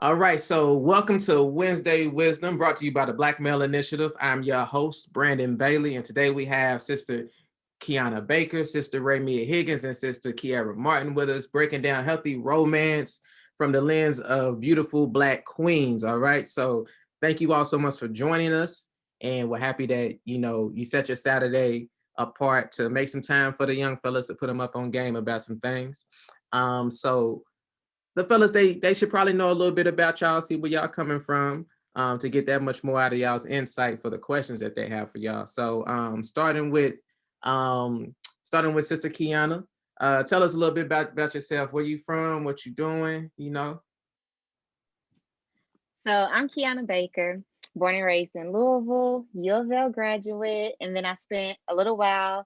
All right, so welcome to Wednesday Wisdom, brought to you by the Black Male Initiative. I'm your host, Brandon Bailey, and today we have Sister Keionna Baker, Sister Raemia Higgins, and Sister Keira Martin with us, breaking down healthy romance from the lens of beautiful Black queens. All right, so thank you all so much for joining us, and we're happy that you set your Saturday apart to make some time for the young fellas to put them up on game about some things. So the fellas, they should probably know a little bit about y'all, see where y'all coming from, to get that much more out of y'all's insight for the questions that they have for y'all. So starting with Sister Keionna, tell us a little bit about yourself. Where you from? What you doing? So I'm Keionna Baker, born and raised in Louisville, U of L graduate, and then I spent a little while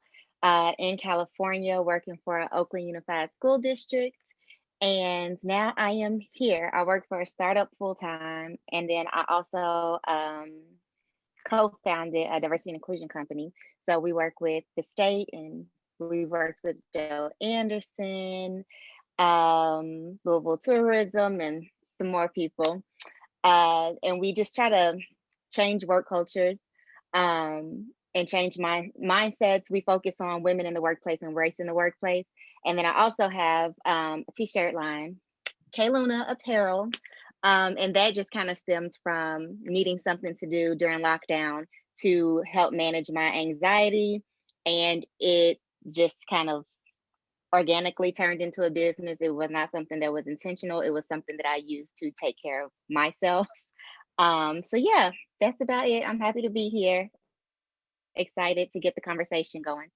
in California working for Oakland Unified School District. And now I am here. I work for a startup full time, and then I also co-founded a diversity and inclusion company. So we work with the state, and we worked with Joe Anderson, Louisville Tourism, and some more people. And we just try to change work cultures and change mindsets. We focus on women in the workplace and race in the workplace. And then I also have a t-shirt line, Keionna Apparel. And that just kind of stems from needing something to do during lockdown to help manage my anxiety. And it just kind of organically turned into a business. It was not something that was intentional. It was something that I used to take care of myself. So yeah, that's about it. I'm happy to be here. Excited to get the conversation going.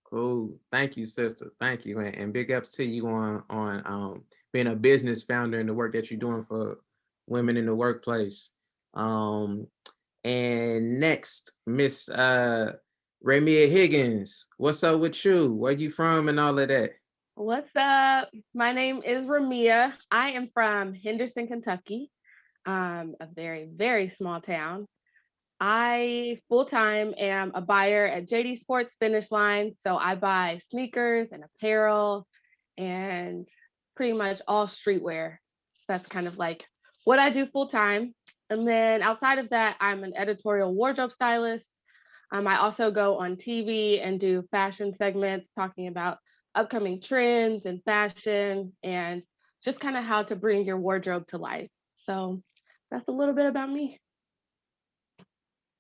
Cool. Thank you, sister. Thank you, and big ups to you on being a business founder and the work that you're doing for women in the workplace. Um, and next, Miss Raemia Higgins. What's up with you? Where you from and all of that? What's up? My name is Raemia. I am from Henderson, Kentucky, a very, very small town. I full time am a buyer at JD Sports Finish Line. So I buy sneakers and apparel and pretty much all streetwear. That's kind of like what I do full time. And then outside of that, I'm an editorial wardrobe stylist. I also go on TV and do fashion segments talking about upcoming trends and fashion and just kind of how to bring your wardrobe to life. So that's a little bit about me.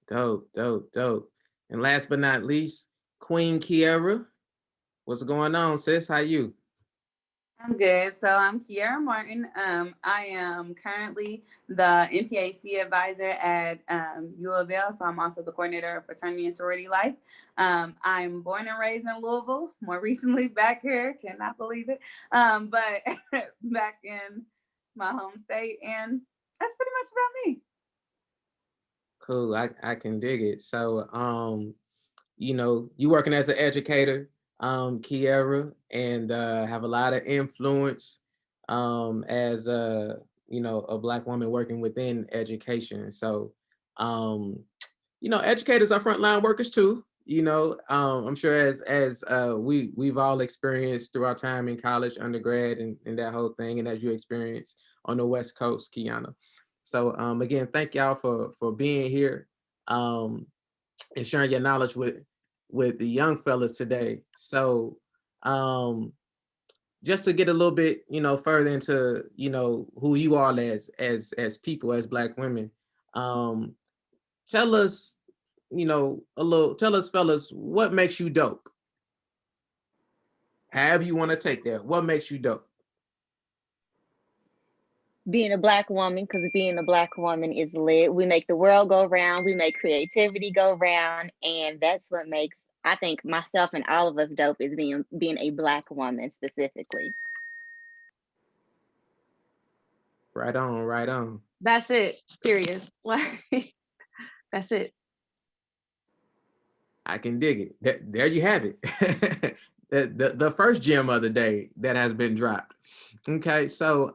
Dope, dope, dope. And last but not least, Queen Keira. What's going on, sis? How you? I'm good. So I'm Keira Martin. I am currently the NPAC advisor at U of L. So I'm also the coordinator of fraternity and sorority life. I'm born and raised in Louisville. More recently back here, cannot believe it. But back in my home state, and that's pretty much about me. Cool. I can dig it. So you working as an educator, Keira, and have a lot of influence as a Black woman working within education. So educators are frontline workers too. I'm sure as we've all experienced through our time in college, undergrad, and that whole thing, and as you experience on the West Coast, Keionna. So again, thank y'all for being here. And sharing your knowledge with the young fellas today. So just to get a little bit, further into, who you are as people, as Black women, tell us, tell us fellas, what makes you dope? However you want to take that, what makes you dope? Being a Black woman, because being a Black woman is lit. We make the world go round. We make creativity go round, and that's what makes, I think, myself and all of us dope, is being a Black woman specifically. Right on, right on. That's it, period. That's it. I can dig it. There you have it. the first gem of the day that has been dropped. Okay, so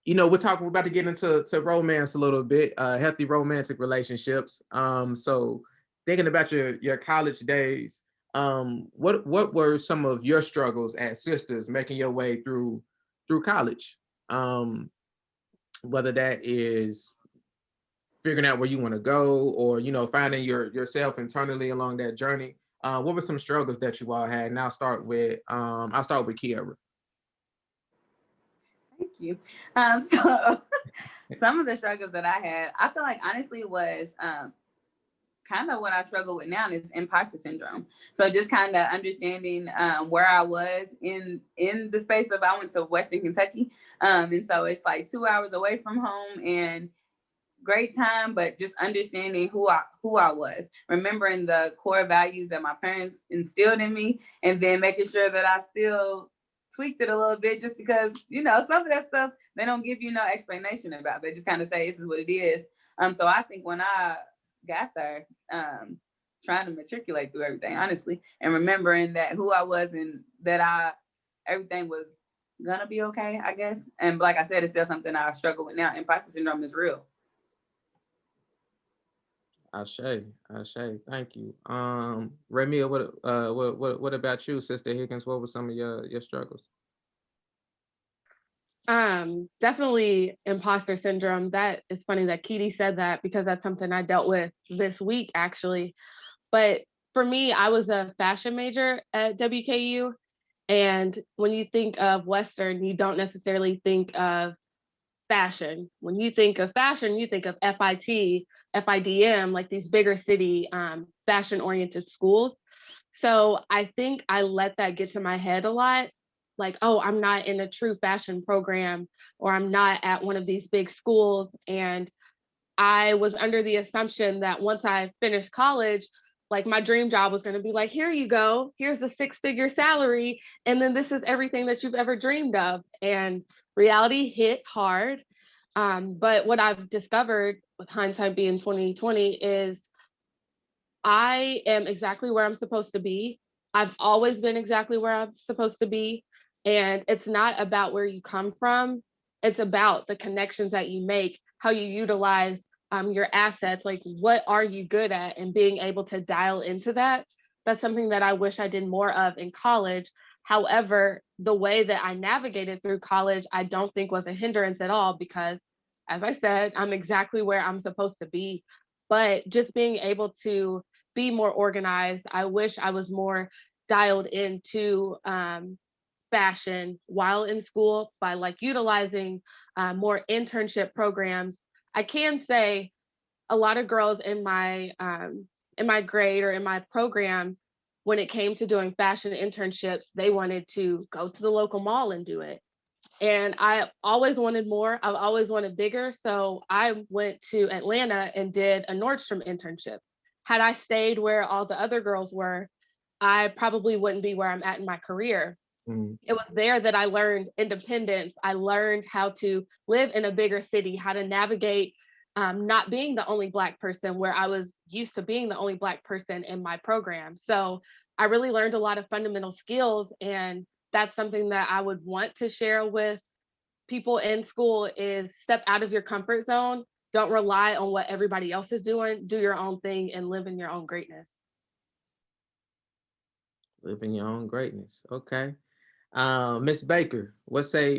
we're about to get into romance a little bit, healthy romantic relationships. So thinking about your college days, what were some of your struggles as sisters making your way through college? whether that is figuring out where you want to go, or finding yourself internally along that journey. What were some struggles that you all had? And I'll start with Keira. Thank you. So some of the struggles that I had, I feel like honestly was kind of what I struggle with now is imposter syndrome. So just kind of understanding where I was in the space of, I went to Western Kentucky. And so it's like 2 hours away from home, and great time, but just understanding who I was, remembering the core values that my parents instilled in me, and then making sure that I still tweaked it a little bit, just because, some of that stuff, they don't give you no explanation about. They just kind of say, this is what it is. So I think when I got there, trying to matriculate through everything, honestly, and remembering that who I was and that everything was gonna be okay, I guess. And like I said, it's still something I struggle with now. Imposter syndrome is real. Ashe, thank you. Raemia, what about you, Sister Higgins? What were some of your struggles? Definitely imposter syndrome. That is funny that Keity said that, because that's something I dealt with this week, actually. But for me, I was a fashion major at WKU. And when you think of Western, you don't necessarily think of fashion. When you think of fashion, you think of FIT, FIDM, like these bigger city fashion-oriented schools. So I think I let that get to my head a lot. Like, oh, I'm not in a true fashion program, or I'm not at one of these big schools. And I was under the assumption that once I finished college, like my dream job was going to be like, here you go, here's the 6-figure salary, and then this is everything that you've ever dreamed of. And reality hit hard. But what I've discovered, with hindsight being 2020, is I am exactly where I'm supposed to be. I've always been exactly where I'm supposed to be. And it's not about where you come from. It's about the connections that you make, how you utilize your assets, like what are you good at, and being able to dial into that. That's something that I wish I did more of in college. However, the way that I navigated through college, I don't think was a hindrance at all, because as I said, I'm exactly where I'm supposed to be. But just being able to be more organized. I wish I was more dialed into fashion while in school, by like utilizing more internship programs. I can say a lot of girls in my grade or in my program, when it came to doing fashion internships, they wanted to go to the local mall and do it. And I always wanted more. I've always wanted bigger. So I went to Atlanta and did a Nordstrom internship. Had I stayed where all the other girls were, I probably wouldn't be where I'm at in my career. It was there that I learned independence. I learned how to live in a bigger city, how to navigate not being the only Black person, where I was used to being the only Black person in my program. So I really learned a lot of fundamental skills, and that's something that I would want to share with people in school, is step out of your comfort zone. Don't rely on what everybody else is doing. Do your own thing and live in your own greatness. Live in your own greatness. Okay. Miss Baker, what say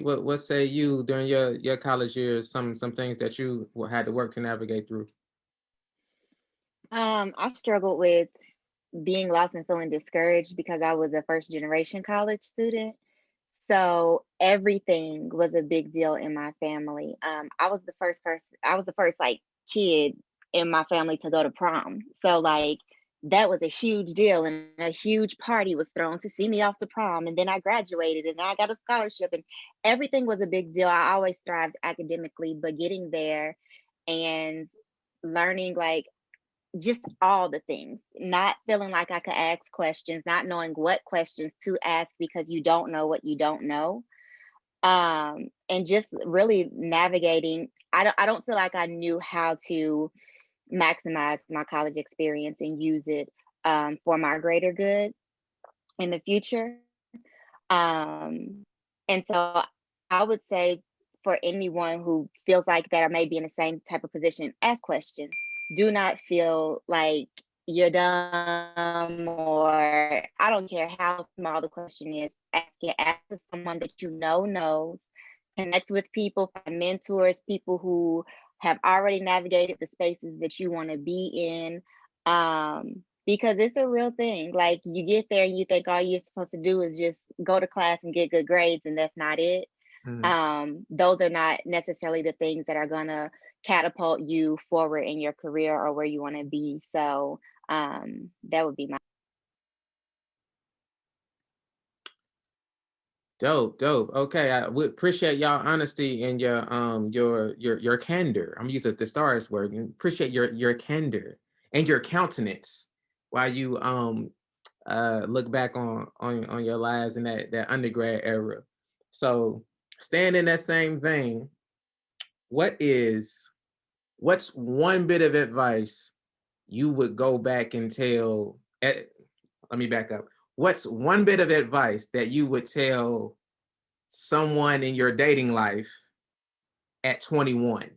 you during your college years, some things that you had to work to navigate through? I struggled with being lost and feeling discouraged because I was a first generation college student. So everything was a big deal in my family. I was the first like kid in my family to go to prom. So like that was a huge deal, and a huge party was thrown to see me off to prom. And then I graduated and I got a scholarship, and everything was a big deal. I always thrived academically, but getting there and learning like just all the things, not feeling like I could ask questions, not knowing what questions to ask because you don't know what you don't know. And just really navigating. I don't feel like I knew how to maximize my college experience and use it for my greater good in the future. And so I would say, for anyone who feels like that or may be in the same type of position, ask questions. Do not feel like you're dumb, or I don't care how small the question is. Ask it. Ask someone that you know knows. connect with people, find mentors, people who have already navigated the spaces that you want to be in. Because it's a real thing. Like you get there and you think all you're supposed to do is just go to class and get good grades, and that's not it. Those are not necessarily the things that are gonna catapult you forward in your career or where you want to be. So that would be my Dope. Okay, I would appreciate y'all honesty and your candor. I'm using the thesaurus word. Appreciate your candor and your countenance while you look back on your lives in that undergrad era. So staying in that same vein, what's one bit of advice you would go back and tell? Let me back up. What's one bit of advice that you would tell someone in your dating life at 21?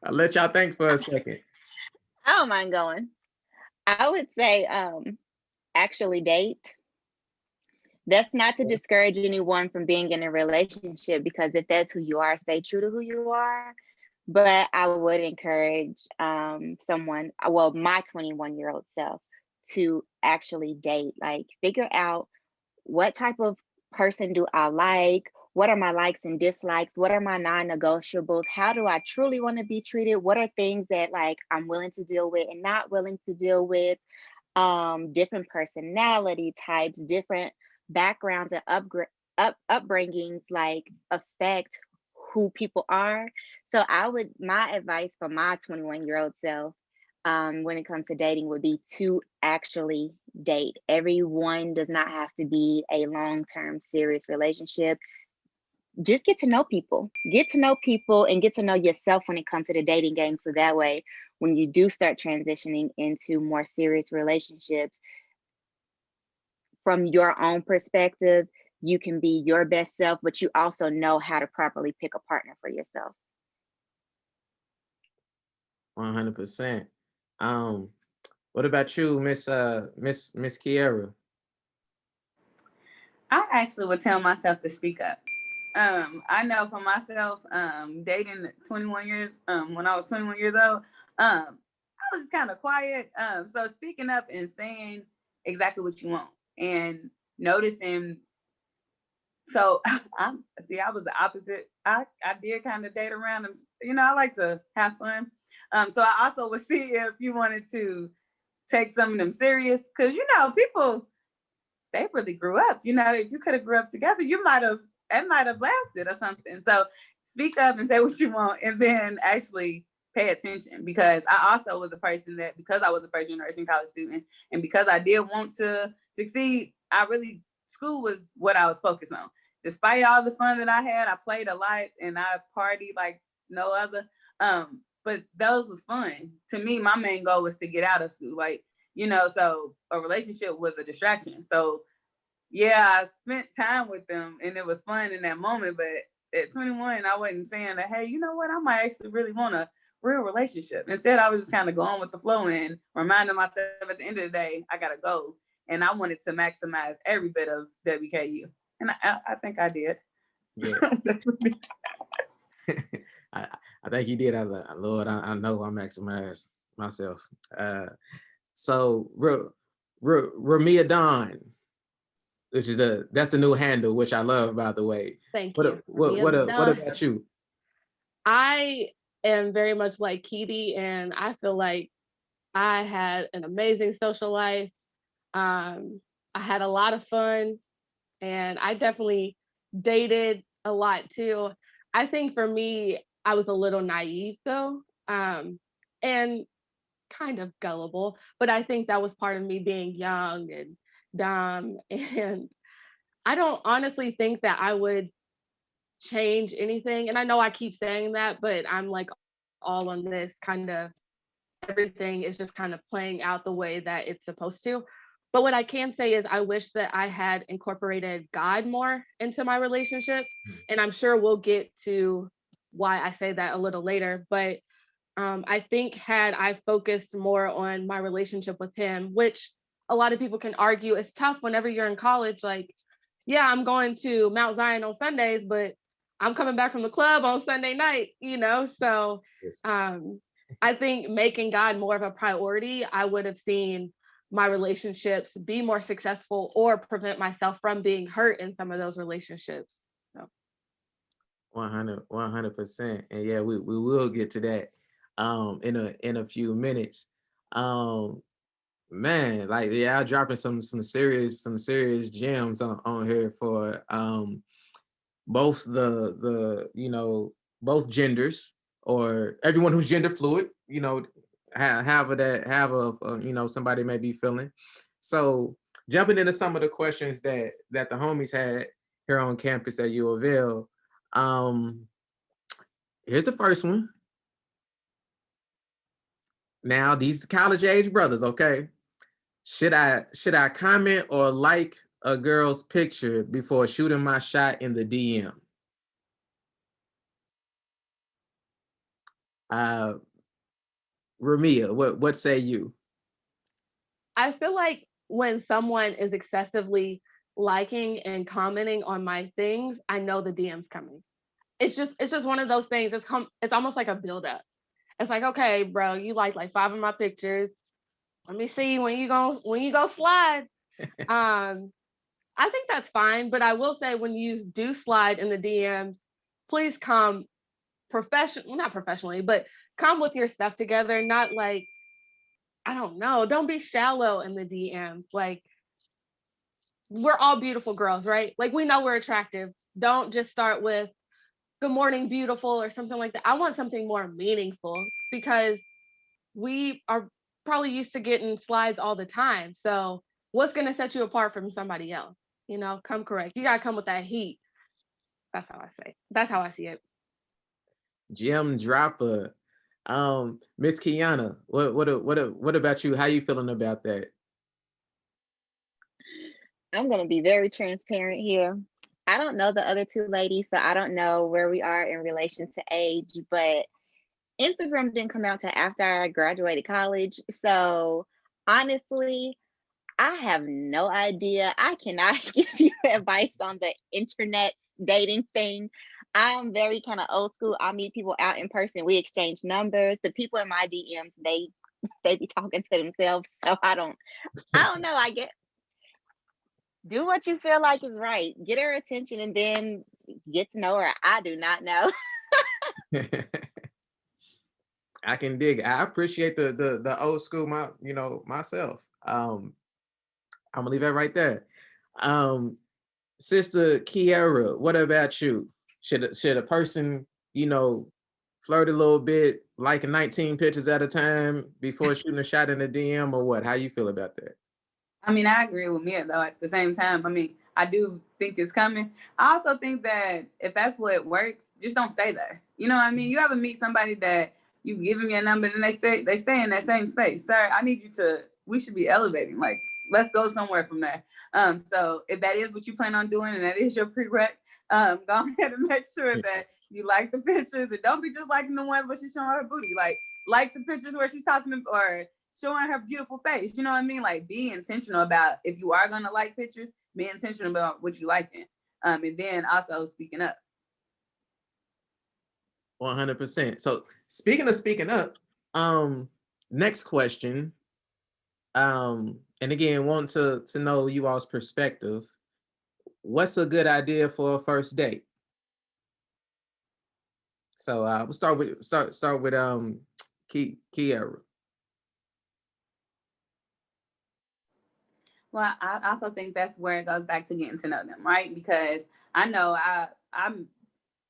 I'll let y'all think for a second. I don't mind going. I would say actually date. That's not to discourage anyone from being in a relationship, because if that's who you are, stay true to who you are. But I would encourage someone, well, my 21-year-old self, to actually date. Like figure out what type of person do I like? What are my likes and dislikes? What are my non-negotiables? How do I truly want to be treated? What are things that like I'm willing to deal with and not willing to deal with? Different personality types, different backgrounds and upbringings like affect who people are. So my advice for my 21-year-old self, when it comes to dating, would be to actually date. Everyone does not have to be a long-term serious relationship. Just get to know people, and get to know yourself when it comes to the dating game. So that way, when you do start transitioning into more serious relationships, from your own perspective, you can be your best self, but you also know how to properly pick a partner for yourself. 100%. What about you, Miss Keira? I actually would tell myself to speak up. I know for myself, dating 21 years, when I was 21 years old, I was just kind of quiet. So speaking up and saying exactly what you want and noticing. So I was the opposite. I did kind of date around and, I like to have fun. So I also would see if you wanted to take some of them serious, because, people, they really grew up. If you could have grew up together, it might have lasted or something. So speak up and say what you want, and then actually pay attention, because I also was a person that, because I was a first generation college student and because I did want to succeed, school was what I was focused on. Despite all the fun that I had, I played a lot and I partied like no other. But those was fun. To me, my main goal was to get out of school. So a relationship was a distraction. So yeah, I spent time with them and it was fun in that moment. But at 21, I wasn't saying that, hey, you know what? I might actually really want a real relationship. Instead, I was just kind of going with the flow and reminding myself at the end of the day, I got to go. And I wanted to maximize every bit of WKU. And I think I did. Yeah. I think you did. I was like, Lord, I know I maximized myself. So Raemia Dawn, which is that's the new handle, which I love, by the way. Thank you. What about you? I am very much like Keity, and I feel like I had an amazing social life. I had a lot of fun, and I definitely dated a lot too. I think for me, I was a little naive though, and kind of gullible, but I think that was part of me being young and dumb. And I don't honestly think that I would change anything. And I know I keep saying that, but I'm like all on this kind of, everything is just kind of playing out the way that it's supposed to. But what I can say is I wish that I had incorporated God more into my relationships. And I'm sure we'll get to why I say that a little later. But I think had I focused more on my relationship with him, which a lot of people can argue is tough whenever you're in college. Like, yeah, I'm going to Mount Zion on Sundays, but I'm coming back from the club on Sunday night, you know? So Yes. I think making God more of a priority, I would have seen my relationships be more successful or prevent myself from being hurt in some of those relationships. So 100%. And yeah, we will get to that in a few minutes. Man, like yeah, I'm dropping some serious gems on here for both the both genders, or everyone who's gender fluid, have somebody may be feeling. So jumping into some of the questions that the homies had here on campus at U of L. Here's the first one. Now, these college age brothers, okay? Should I comment or like a girl's picture before shooting my shot in the DM? Raemia, what say you? I feel like when someone is excessively liking and commenting on my things, I know the DM's coming. It's just one of those things. It's almost like a buildup. It's like, okay, bro, you like 5 of my pictures. Let me see when you go slide. I think that's fine, but I will say when you do slide in the DMs, please come not professionally, but come with your stuff together, not like, I don't know, don't be shallow in the DMs. Like, we're all beautiful girls, right? Like, we know we're attractive. Don't just start with good morning, beautiful, or something like that. I want something more meaningful because we are probably used to getting slides all the time. So what's going to set you apart from somebody else? Come correct. You got to come with that heat. That's how I say. That's how I see it. Gem dropper. Miss Keionna, what about you? How you feeling about that? I'm going to be very transparent here. I don't know the other two ladies, so I don't know where we are in relation to age, but Instagram didn't come out till after I graduated college. So honestly, I have no idea. I cannot give you advice on the internet dating thing. I'm very kind of old school. I meet people out in person. We exchange numbers. The people in my DMs, they be talking to themselves. So I don't know. I get do what you feel like is right. Get her attention and then get to know her. I do not know. I can dig. I appreciate the old school myself. I'm gonna leave that right there. Sister Keira, what about you? Should a person, flirt a little bit, like 19 pictures at a time before shooting a shot in the DM, or what? How you feel about that? I mean, I agree with Mia though. At the same time, I mean, I do think it's coming. I also think that if that's what works, just don't stay there. You know what I mean? You ever meet somebody that you give them your number and they stay in that same space? Sir, I need you to. We should be elevating. Like, let's go somewhere from there. So if that is what you plan on doing and that is your prereq, go ahead and make sure that you like the pictures and don't be just liking the ones where she's showing her booty. Like the pictures where she's talking to, or showing her beautiful face. You know what I mean? Like, be intentional about, if you are going to like pictures, be intentional about what you like in. And then also speaking up. 100%. So speaking up, next question. And again, want to know you all's perspective. What's a good idea for a first date? So we'll start with Keira. Well, I also think that's where it goes back to getting to know them, right? Because I know I'm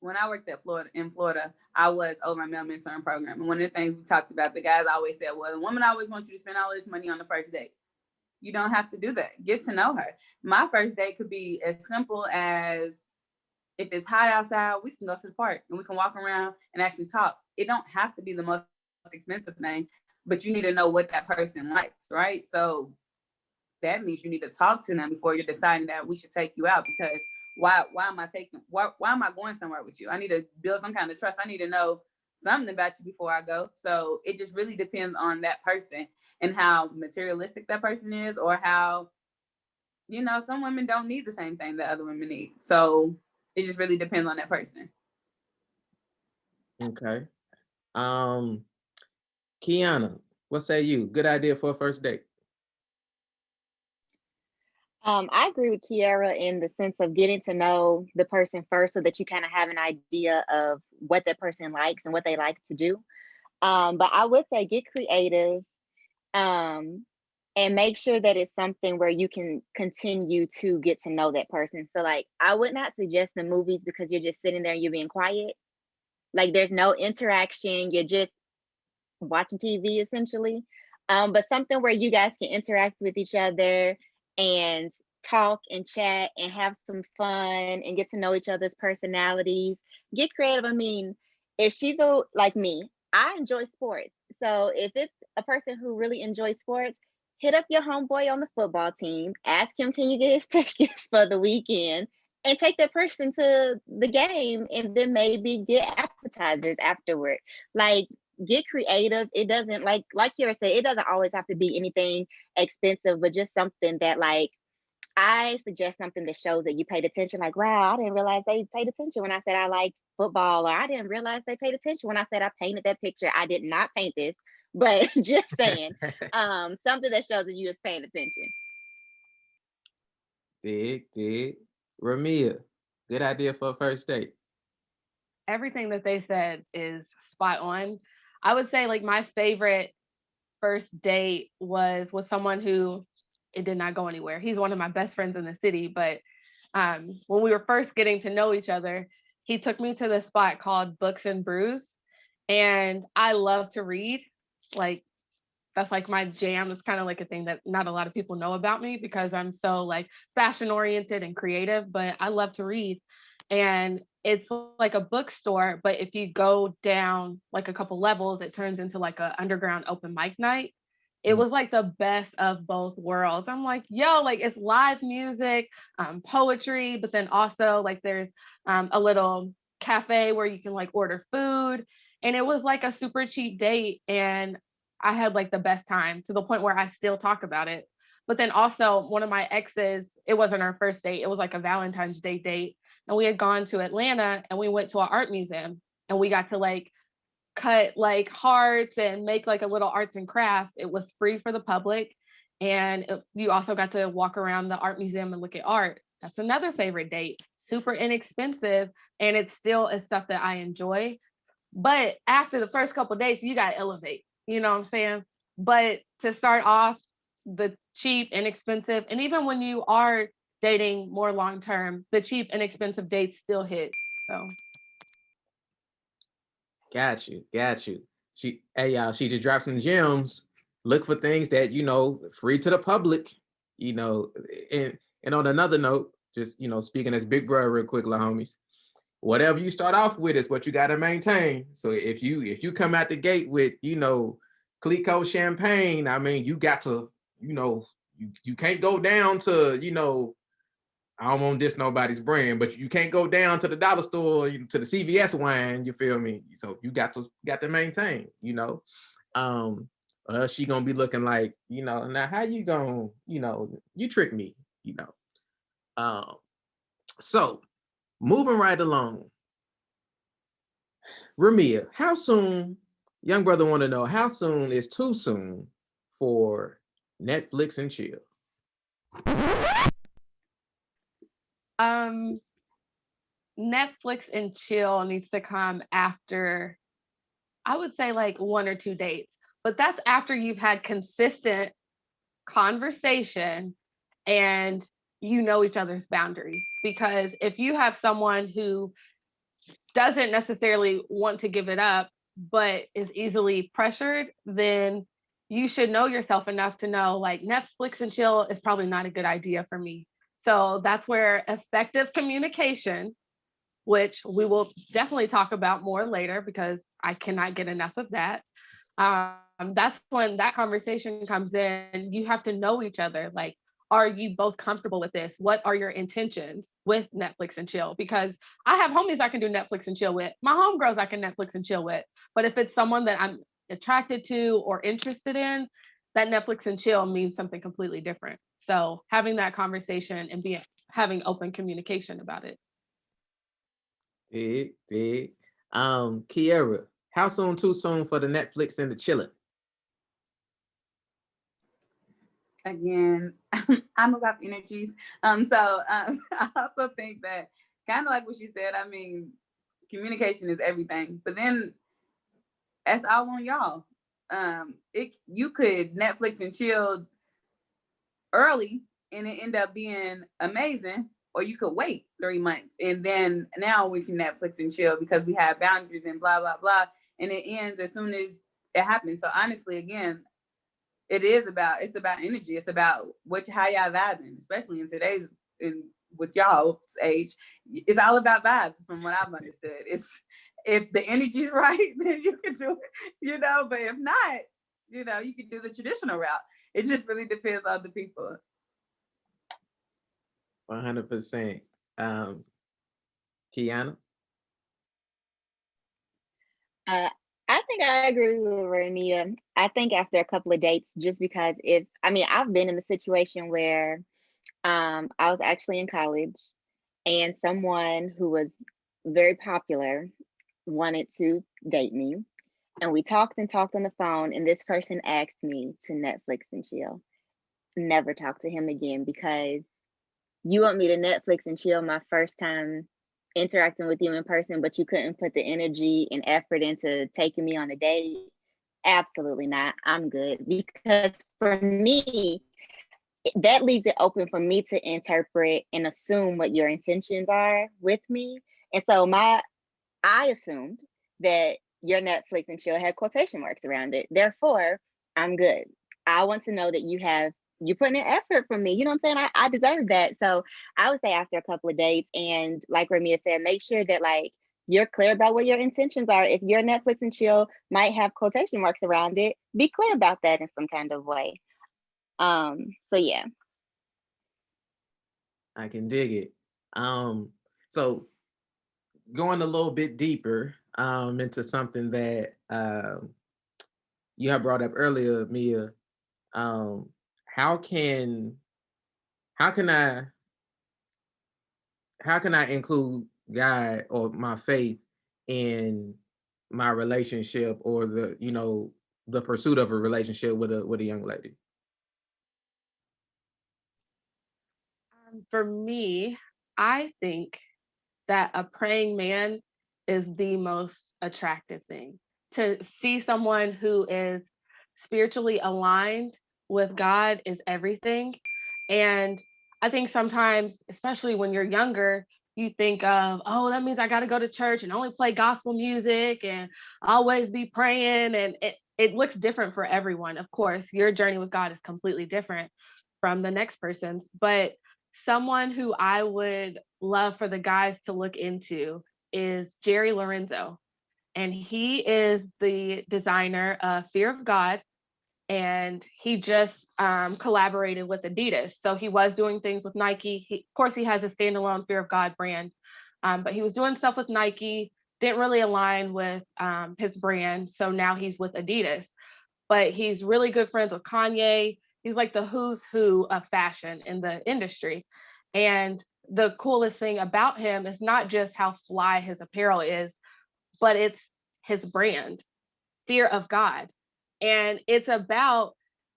when I worked in Florida, I was over my male mentoring program. And one of the things we talked about, the guys always said, well, the woman always wants you to spend all this money on the first date. You don't have to do that. Get to know her. My first date could be as simple as, if it's hot outside, we can go to the park and we can walk around and actually talk. It don't have to be the most expensive thing, but you need to know what that person likes, right? So that means you need to talk to them before you're deciding that we should take you out, because why am I going somewhere with you? I need to build some kind of trust. I need to know something about you before I go. So it just really depends on that person and how materialistic that person is, or how, you know, some women don't need the same thing that other women need. So it just really depends on that person. Okay. Keionna, what say you? Good idea for a first date? I agree with Kiara in the sense of getting to know the person first so that you kind of have an idea of what that person likes and what they like to do. But I would say get creative, um, and make sure that it's something where you can continue to get to know that person. So, like, I would not suggest the movies because you're just sitting there and you're being quiet. Like, there's no interaction. You're just watching TV essentially. But something where you guys can interact with each other and talk and chat and have some fun and get to know each other's personalities. Get creative. I mean, if like me, I enjoy sports. So if it's a person who really enjoys sports, hit up your homeboy on the football team, ask him, can you get his tickets for the weekend? And take that person to the game and then maybe get appetizers afterward. Like, get creative. It doesn't, like Kira said, it doesn't always have to be anything expensive, but just something that, like, I suggest something that shows that you paid attention. Like, wow, I didn't realize they paid attention when I said I liked football, or I didn't realize they paid attention when I said I painted that picture. I did not paint this, but just saying, something that shows that you was paying attention. Dig. Raemia, good idea for a first date. Everything that they said is spot on. I would say like my favorite first date was with someone who it did not go anywhere. He's one of my best friends in the city, but when we were first getting to know each other, he took me to this spot called Books and Brews, and I love to read. Like that's like my jam. It's kind of like a thing that not a lot of people know about me because I'm so like fashion oriented and creative, but I love to read. And it's like a bookstore, but if you go down like a couple levels, it turns into like a underground open mic night. It was like the best of both worlds. I'm like, yo, like it's live music, poetry, but then also like there's a little cafe where you can like order food. And it was like a super cheap date. And I had like the best time to the point where I still talk about it. But then also one of my exes, it wasn't our first date, it was like a Valentine's Day date. And we had gone to Atlanta and we went to an art museum and we got to like cut like hearts and make like a little arts and crafts. It was free for the public. And you also got to walk around the art museum and look at art. That's another favorite date. Super inexpensive. And it still is stuff that I enjoy. But after the first couple of days, you got to elevate. You know what I'm saying? But to start off, the cheap, inexpensive, and even when you are dating more long term, the cheap, inexpensive dates still hit. So Got you. Hey y'all, she just dropped some gems. Look for things that free to the public. You know, and on another note, just speaking as big brother real quick, la homies. Whatever you start off with is what you got to maintain. So if you come out the gate with Clico champagne, I mean you got to you can't go down to I don't want to diss nobody's brand, but you can't go down to the dollar store to the CVS wine. You feel me? So you got to maintain. She gonna be looking like now how you gonna you trick me So moving right along. Raemia, how soon, young brother want to know, how soon is too soon for Netflix and chill? Netflix and chill needs to come after, I would say like 1 or 2 dates, but that's after you've had consistent conversation and you know each other's boundaries. Because if you have someone who doesn't necessarily want to give it up, but is easily pressured, then you should know yourself enough to know like Netflix and chill is probably not a good idea for me. So that's where effective communication, which we will definitely talk about more later because I cannot get enough of that. That's when that conversation comes in. You have to know each other. Like, are you both comfortable with this? What are your intentions with Netflix and chill? Because I have homies I can do Netflix and chill with. My homegirls I can Netflix and chill with. But if it's someone that I'm attracted to or interested in, that Netflix and chill means something completely different. So having that conversation and having open communication about it. Dig. Keira, how soon too soon for the Netflix and the chilling? Again, I'm about energies. I also think that kind of like what she said, I mean, communication is everything. But then that's all on y'all. You could Netflix and chill early and it end up being amazing, or you could wait 3 months and then now we can Netflix and chill because we have boundaries and blah blah blah, and it ends as soon as it happens. So honestly, again, it's about energy. It's about how y'all vibing, especially in today's with y'all's age. It's all about vibes, from what I've understood. It's if the energy's right, then you can do it, but if not, you can do the traditional route. It just really depends on the people. 100%. Keionna? I think I agree with Raemia. I think after a couple of dates, just because I've been in the situation where I was actually in college and someone who was very popular wanted to date me. And we talked and talked on the phone, and this person asked me to Netflix and chill. Never talk to him again, because you want me to Netflix and chill my first time interacting with you in person, but you couldn't put the energy and effort into taking me on a date. Absolutely not. I'm good. Because for me, that leaves it open for me to interpret and assume what your intentions are with me. And so I assumed that your Netflix and chill had quotation marks around it. Therefore, I'm good. I want to know that you're putting in effort for me. You know what I'm saying? I deserve that. So I would say after a couple of dates, and like Raemia said, make sure that you're clear about what your intentions are. If your Netflix and chill might have quotation marks around it, be clear about that in some kind of way. So yeah. I can dig it. So going a little bit deeper into something that you have brought up earlier, Mia. How can I include God or my faith in my relationship, or the pursuit of a relationship with a young lady? For me, I think that a praying man is the most attractive thing. To see someone who is spiritually aligned with God is everything. And I think sometimes, especially when you're younger, you think of, oh, that means I got to go to church and only play gospel music and always be praying. And it looks different for everyone. Of course, your journey with God is completely different from the next person's. But someone who I would love for the guys to look into is Jerry Lorenzo. And he is the designer of Fear of God. And he just collaborated with Adidas. So he was doing things with Nike. Of course, he has a standalone Fear of God brand, but he was doing stuff with Nike, didn't really align with his brand. So now he's with Adidas. But he's really good friends with Kanye. He's like the who's who of fashion in the industry. And the coolest thing about him is not just how fly his apparel is, but it's his brand, Fear of God. And it's about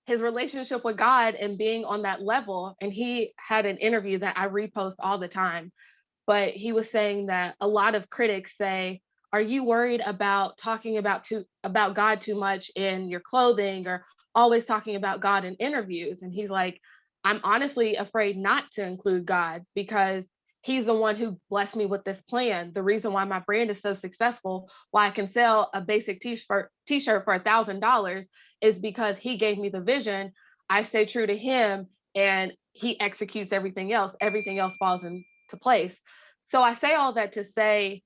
his relationship with God and being on that level. And he had an interview that I repost all the time, but he was saying that a lot of critics say, are you worried about talking about God too much in your clothing, or always talking about God in interviews? And he's like, I'm honestly afraid not to include God, because he's the one who blessed me with this plan. The reason why my brand is so successful, why I can sell a basic t-shirt for $1,000, is because he gave me the vision. I stay true to him, and he executes everything else. Everything else falls into place. So I say all that to say,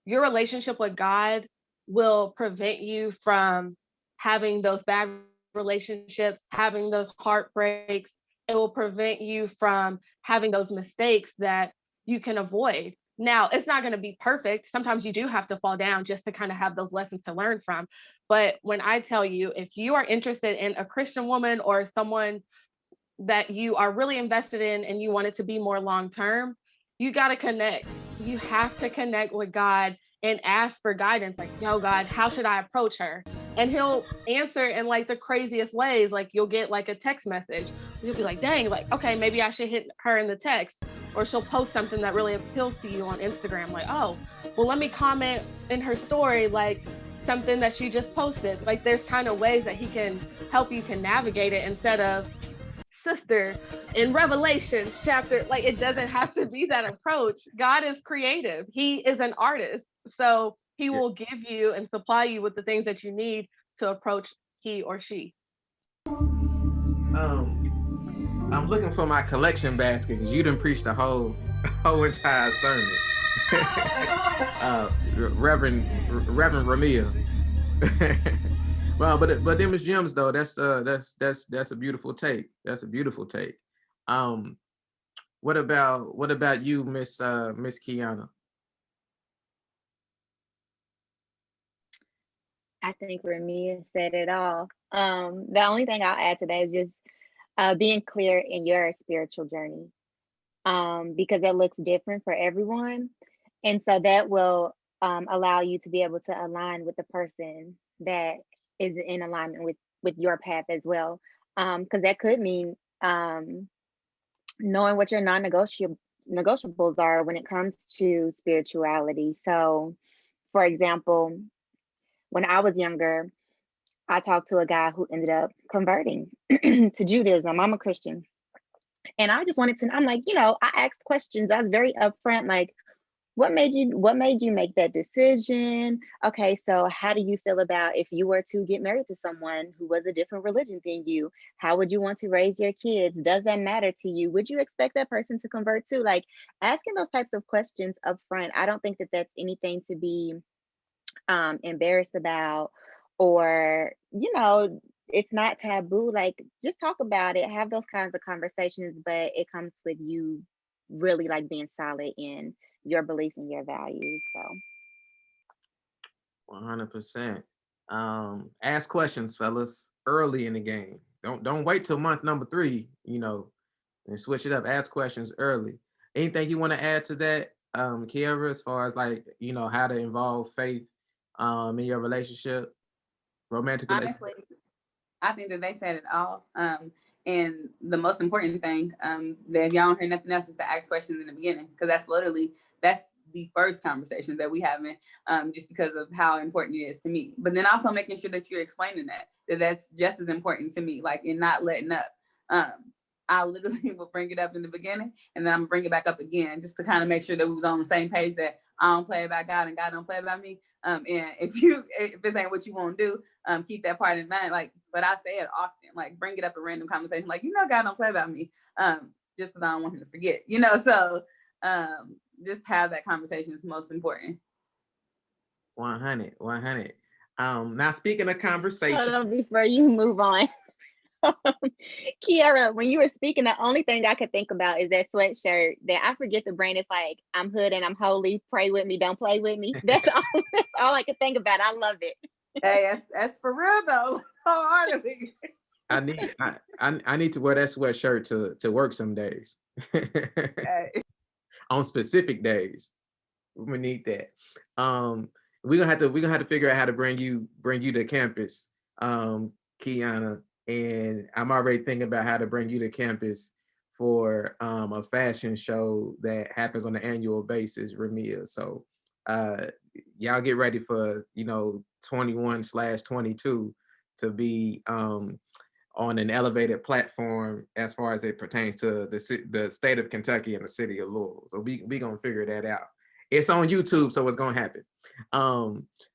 your relationship with God will prevent you from having those bad relationships, having those heartbreaks, it will prevent you from having those mistakes that you can avoid. Now, it's not going to be perfect. Sometimes you do have to fall down just to kind of have those lessons to learn from. But when I tell you, if you are interested in a Christian woman or someone that you are really invested in and you want it to be more long-term, you got to connect. You have to connect with God and ask for guidance. Like, yo, God, how should I approach her? And he'll answer in like the craziest ways. Like you'll get like a text message. You'll be like, dang, like, okay, maybe I should hit her in the text. Or she'll post something that really appeals to you on Instagram. Like, oh, well, let me comment in her story, like something that she just posted. Like there's kind of ways that he can help you to navigate it instead of, sister, in Revelations chapter, like it doesn't have to be that approach. God is creative. He is an artist. So he will give you and supply you with the things that you need to approach he or she. I'm looking for my collection basket because you didn't preach the whole entire sermon. Reverend Raemia. Well, but them is gems though. That's a beautiful take. That's a beautiful take. What about you, Miss Keionna? I think Raemia said it all. The only thing I'll add to that is just being clear in your spiritual journey, because it looks different for everyone, and so that will allow you to be able to align with the person that is in alignment with your path as well, because that could mean knowing what your non-negotiables are when it comes to spirituality. So, for example, when I was younger, I talked to a guy who ended up converting to Judaism. I'm a Christian. And I just wanted to, I'm like, I asked questions. I was very upfront, like, what made you make that decision? Okay, so how do you feel about if you were to get married to someone who was a different religion than you? How would you want to raise your kids? Does that matter to you? Would you expect that person to convert too? Like asking those types of questions up front, I don't think that that's anything to be embarrassed about, or it's not taboo. Like just talk about it, have those kinds of conversations, but it comes with you really like being solid in your beliefs and your values. So 100%. Ask questions, fellas, early in the game. Don't wait till month number 3, and switch it up. Ask questions early. Anything you want to add to that, Keira, as far as like, how to involve faith in your relationship, romantic relationship? Honestly, I think that they said it all. And the most important thing, that if y'all don't hear nothing else, is to ask questions in the beginning, because that's the first conversation that we having, just because of how important it is to me. But then also making sure that you're explaining that's just as important to me, like, and not letting up. I literally will bring it up in the beginning, and then I'm gonna bring it back up again, just to kind of make sure that we was on the same page, that I don't play about God and God don't play about me. And if this ain't what you want to do, keep that part in mind. Like, but I say it often, like bring it up in random conversation, like, God don't play about me, just because I don't want him to forget, So just have that conversation is most important. 100. Now speaking of conversation, hold on before you move on. Keira, when you were speaking, the only thing I could think about is that sweatshirt that I forget the brand. It's like, I'm hood and I'm holy, pray with me, don't play with me. That's all I could think about. I love it. Hey, that's for real though. Wholeheartedly. I need to wear that sweatshirt to work some days. Hey. On specific days. We need that. We're gonna have to figure out how to bring you to campus, Keionna. And I'm already thinking about how to bring you to campus for a fashion show that happens on an annual basis, Raemia. So y'all get ready for 21/22 to be on an elevated platform as far as it pertains to the state of Kentucky and the city of Louisville. So we gonna figure that out. It's on YouTube, so it's gonna happen.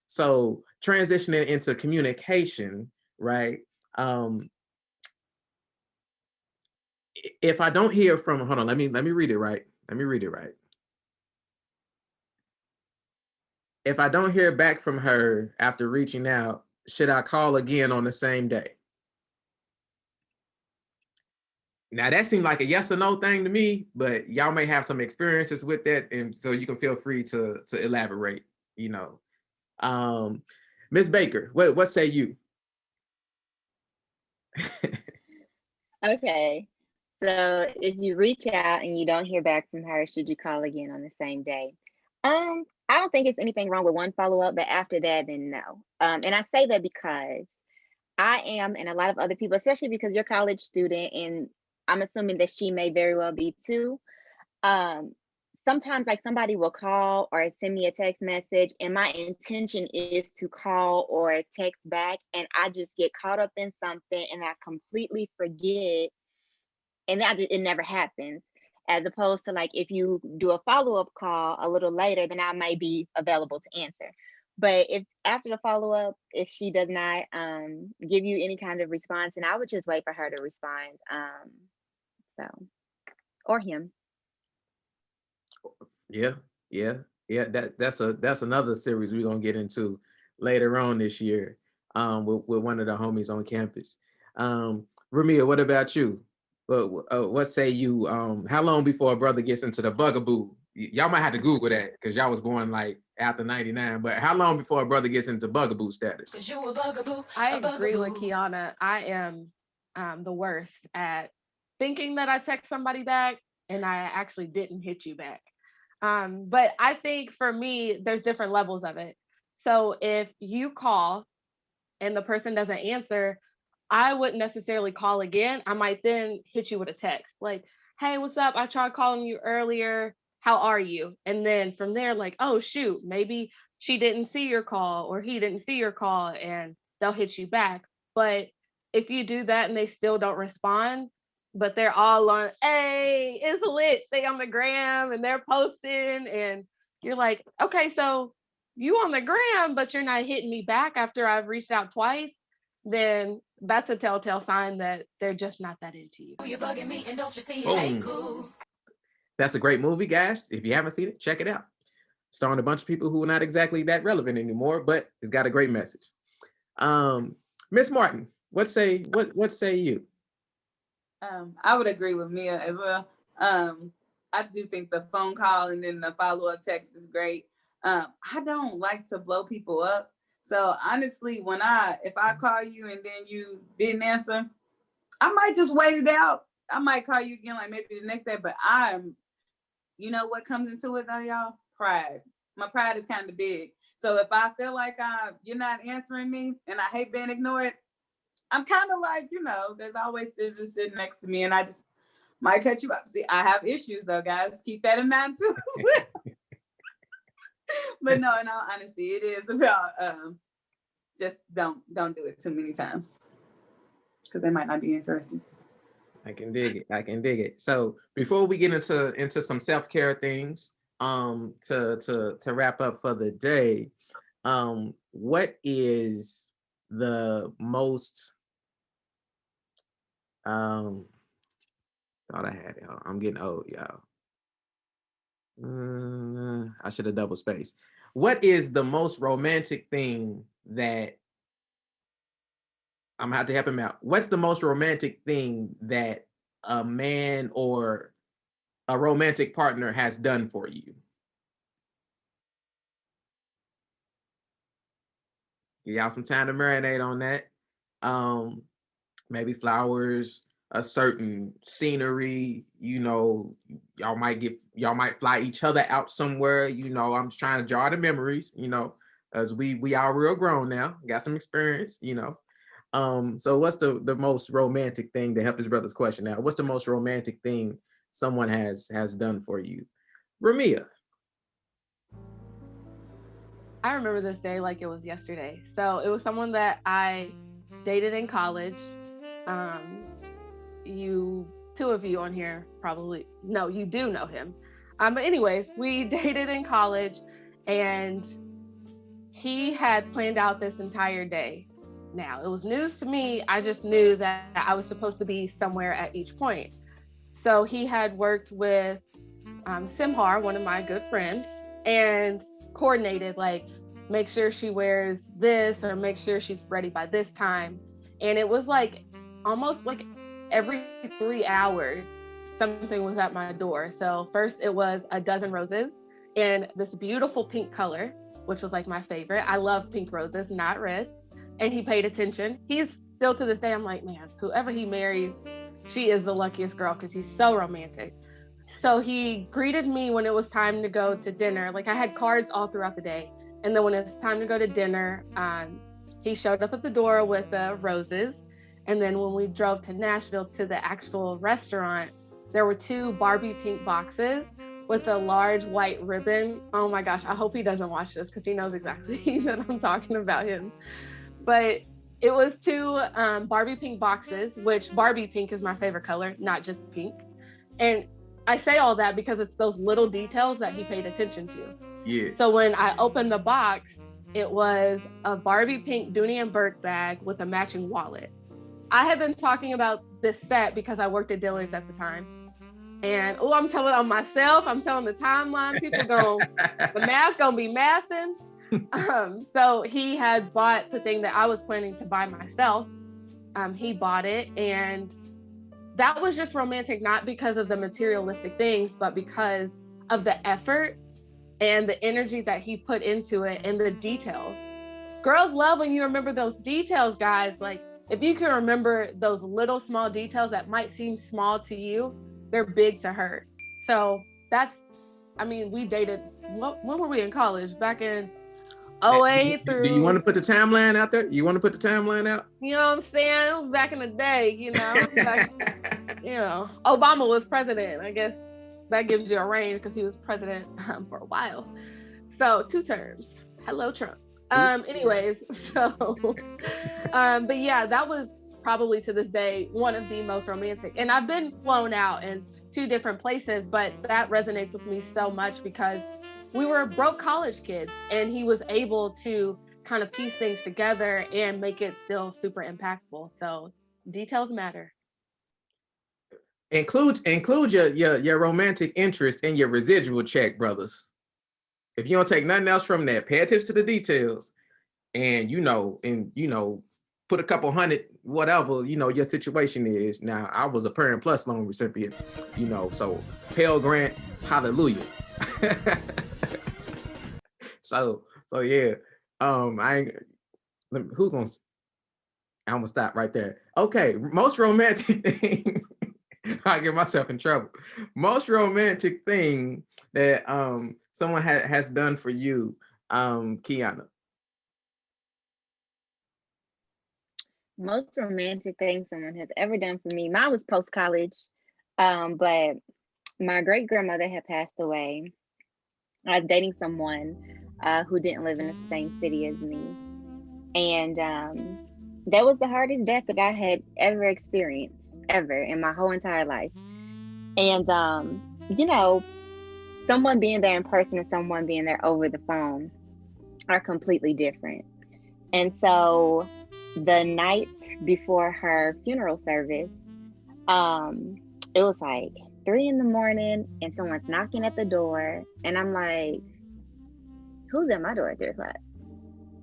So transitioning into communication, right? If I don't hear from, hold on, let me read it right. If I don't hear back from her after reaching out, should I call again on the same day? Now that seemed like a yes or no thing to me, but y'all may have some experiences with that, and so you can feel free to elaborate. You know, Miss Baker, what say you? Okay. So if you reach out and you don't hear back from her, should you call again on the same day? I don't think it's anything wrong with one follow-up, but after that, then no. And I say that because I am, and a lot of other people, especially because you're a college student, and I'm assuming that she may very well be too. Um, Sometimes like somebody will call or send me a text message, and my intention is to call or text back, and I just get caught up in something and I completely forget, and that it never happens. As opposed to like if you do a follow-up call a little later, then I may be available to answer. But if after the follow-up, if she does not give you any kind of response, then I would just wait for her to respond. So or him. Yeah, yeah, yeah. That's another series we're gonna get into later on this year. With one of the homies on campus. Raemia, what about you? What say you? How long before a brother gets into the bugaboo? Y'all might have to Google that because y'all was born like after '99. But how long before a brother gets into bugaboo status? I agree with Keionna. I am the worst at thinking that I text somebody back and I actually didn't hit you back. But I think for me, there's different levels of it. So if you call and the person doesn't answer, I wouldn't necessarily call again. I might then hit you with a text like, hey, what's up? I tried calling you earlier. How are you? And then from there, like, oh, shoot, maybe she didn't see your call or he didn't see your call and they'll hit you back. But if you do that and they still don't respond, but they're all on, hey, it's lit. They on the gram and they're posting. And you're like, okay, so you on the gram, but you're not hitting me back after I've reached out twice, then that's a telltale sign that they're just not that into you. You're bugging me and don't you see it Boom. ain't cool. That's a great movie, guys. If you haven't seen it, check it out. Starring a bunch of people who are not exactly that relevant anymore, but it's got a great message. Miss Martin, what say you? I would agree with Mia as well. I do think the phone call and then the follow-up text is great. I don't like to blow people up. So honestly, if I call you and then you didn't answer, I might just wait it out. I might call you again, like maybe the next day, but you know what comes into it though, y'all? Pride. My pride is kind of big. So if I feel like you're not answering me and I hate being ignored, I'm kind of like, there's always scissors sitting next to me and I just might cut you up. See, I have issues though, guys. Keep that in mind too. But no, in all honesty, it is about just don't do it too many times because they might not be interested. I can dig it. So before we get into some self-care things, to wrap up for the day, what is the most thought I had it. I'm getting old, y'all. I should have double spaced. What is the most romantic thing that I'm gonna have to help him out? What's the most romantic thing that a man or a romantic partner has done for you? Give y'all some time to marinate on that. Maybe flowers, a certain scenery, y'all might fly each other out somewhere, I'm just trying to jar the memories, as we all real grown now, got some experience, So what's the most romantic thing, to help his brother's question now, what's the most romantic thing someone has done for you? Raemia. I remember this day like it was yesterday. So it was someone that I dated in college. Two of you on here probably, no, you do know him. But anyways, we dated in college and he had planned out this entire day. Now, it was news to me. I just knew that I was supposed to be somewhere at each point. So he had worked with Simhar, one of my good friends, and coordinated, like, make sure she wears this or make sure she's ready by this time. And it was like almost like every 3 hours, something was at my door. So first it was a dozen roses in this beautiful pink color, which was like my favorite. I love pink roses, not red. And he paid attention. He's still to this day, I'm like, man, whoever he marries, she is the luckiest girl because he's so romantic. So he greeted me when it was time to go to dinner. Like, I had cards all throughout the day. And then when it's time to go to dinner, he showed up at the door with roses. And then when we drove to Nashville to the actual restaurant, there were 2 Barbie pink boxes with a large white ribbon. Oh my gosh, I hope he doesn't watch this because he knows exactly that I'm talking about him. But it was 2 Barbie pink boxes, which Barbie pink is my favorite color, not just pink. And I say all that because it's those little details that he paid attention to. Yeah. So when I opened the box, it was a Barbie pink Dooney and Burke bag with a matching wallet. I had been talking about this set because I worked at Dillard's at the time. And I'm telling on myself, I'm telling the timeline, the math gonna be mathing. So he had bought the thing that I was planning to buy myself. He bought it, and that was just romantic, not because of the materialistic things, but because of the effort and the energy that he put into it and the details. Girls love when you remember those details, guys. Like, if you can remember those little small details that might seem small to you, they're big to her. So we dated, when were we in college? Back in 08 through... Do you want to put the timeline out there? You want to put the timeline out? You know what I'm saying? It was back in the day, Obama was president. I guess that gives you a range because he was president for a while. So 2 terms. Hello, Trump. Anyways, but yeah, that was probably to this day one of the most romantic. And I've been flown out in 2 different places, but that resonates with me so much because we were broke college kids, and he was able to kind of piece things together and make it still super impactful. So details matter. Include your romantic interest in your residual check, brothers. If you don't take nothing else from that, pay attention to the details, and put a couple hundred, whatever your situation is. Now, I was a Parent Plus loan recipient, so Pell Grant, hallelujah. So yeah, I'm gonna stop right there. Okay, most romantic thing. I get myself in trouble. Most romantic thing that someone has done for you, Keionna. Most romantic thing someone has ever done for me. Mine was post-college, but my great-grandmother had passed away. I was dating someone who didn't live in the same city as me. And that was the hardest death that I had ever experienced, ever in my whole entire life. And, someone being there in person and someone being there over the phone are completely different. And so the night before her funeral service, it was like 3 a.m. and someone's knocking at the door, and I'm like, who's at my door at 3 o'clock?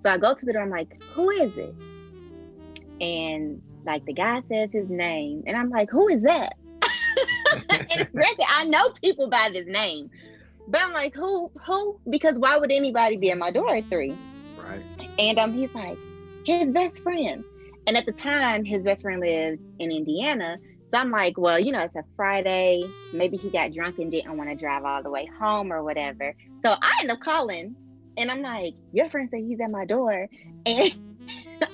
So I go to the door, I'm like, who is it? And like the guy says his name, and I'm like, who is that? And granted, I know people by this name, but I'm like, who? Because why would anybody be at my door at 3? Right. And he's like, his best friend. And at the time, his best friend lived in Indiana. So I'm like, well, it's a Friday. Maybe he got drunk and didn't want to drive all the way home or whatever. So I end up calling, and I'm like, your friend said he's at my door. And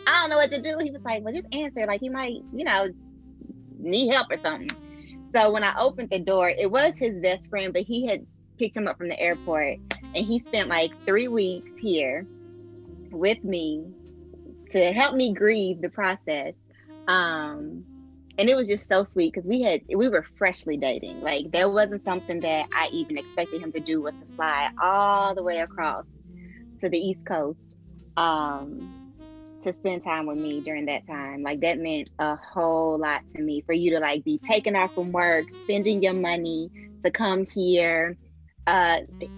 I don't know what to do. He was like, well, just answer. Like, he might, need help or something. So when I opened the door, it was his best friend, but he had picked him up from the airport, and he spent like 3 weeks here with me to help me grieve the process. And it was just so sweet because we were freshly dating. Like, there wasn't something that I even expected him to do, was to fly all the way across to the East Coast to spend time with me during that time. Like, that meant a whole lot to me, for you to like be taken off from work, spending your money to come here.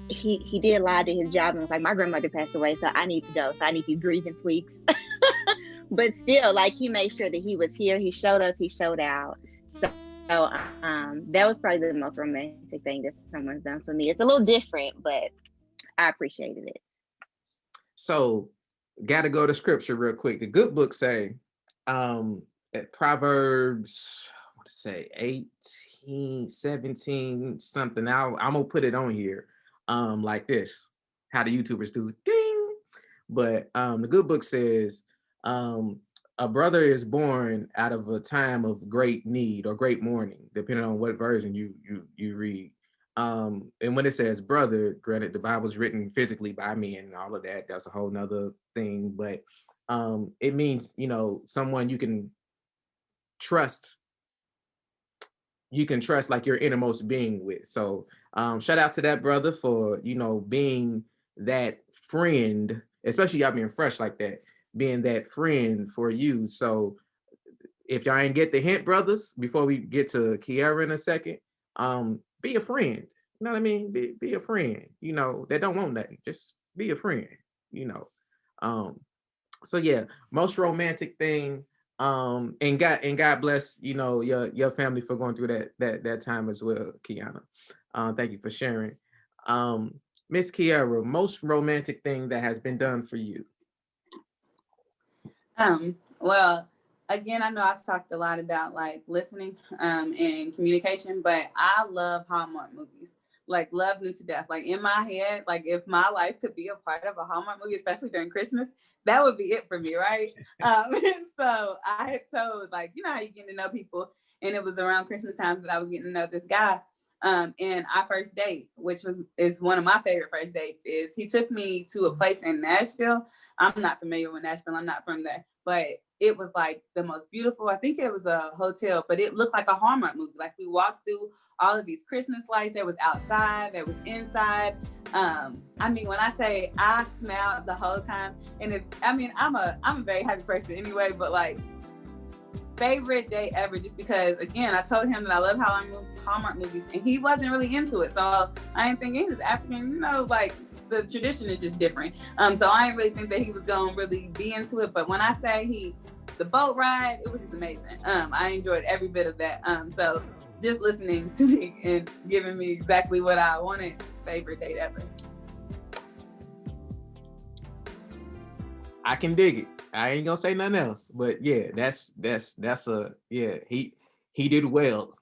He did lie to his job and was like, my grandmother passed away, so I need to go. So I need these grievance weeks. But still, like, he made sure that he was here. He showed up, he showed out. That was probably the most romantic thing that someone's done for me. It's a little different, but I appreciated it. So, got to go to scripture real quick. The good book say, at Proverbs, I want to say 18, 17, something. I'm gonna put it on here, like this. How the YouTubers do, ding. But the good book says, a brother is born out of a time of great need or great mourning, depending on what version you read. And when it says brother, granted, the Bible's written physically by me and all of that. That's a whole nother thing. But it means, someone you can trust. You can trust like your innermost being with. So shout out to that brother for, being that friend, especially y'all being fresh like that, being that friend for you. So if y'all ain't get the hint, brothers, before we get to Keira in a second, be a friend. You know what I mean? Be a friend, that don't want nothing. Just be a friend, you know. So yeah, most romantic thing. And God bless, your family for going through that time as well, Keionna. Thank you for sharing. Miss Keira, most romantic thing that has been done for you. Well, again, I know I've talked a lot about like listening and communication, but I love Hallmark movies. Like, love them to death. Like, in my head, like, if my life could be a part of a Hallmark movie, especially during Christmas, that would be it for me, right? And so I had told, like, you know how you get to know people, and it was around Christmas time that I was getting to know this guy. And our first date, which is one of my favorite first dates, is he took me to a place in Nashville. I'm not familiar with Nashville. I'm not from there, but it was like the most beautiful. I think it was a hotel, but it looked like a Hallmark movie. Like, we walked through all of these Christmas lights. There was outside, there was inside. I mean, when I say I smiled the whole time, and I'm a very happy person anyway, but like, favorite day ever, just because, again, I told him that I love Hallmark movies, and he wasn't really into it. So I didn't think he was African, like, the tradition is just different. So I didn't really think that he was gonna really be into it. But when I say the boat ride, it was just amazing. I enjoyed every bit of that. So just listening to me and giving me exactly what I wanted, favorite date ever. I can dig it. I ain't gonna say nothing else, but yeah, that's he did well.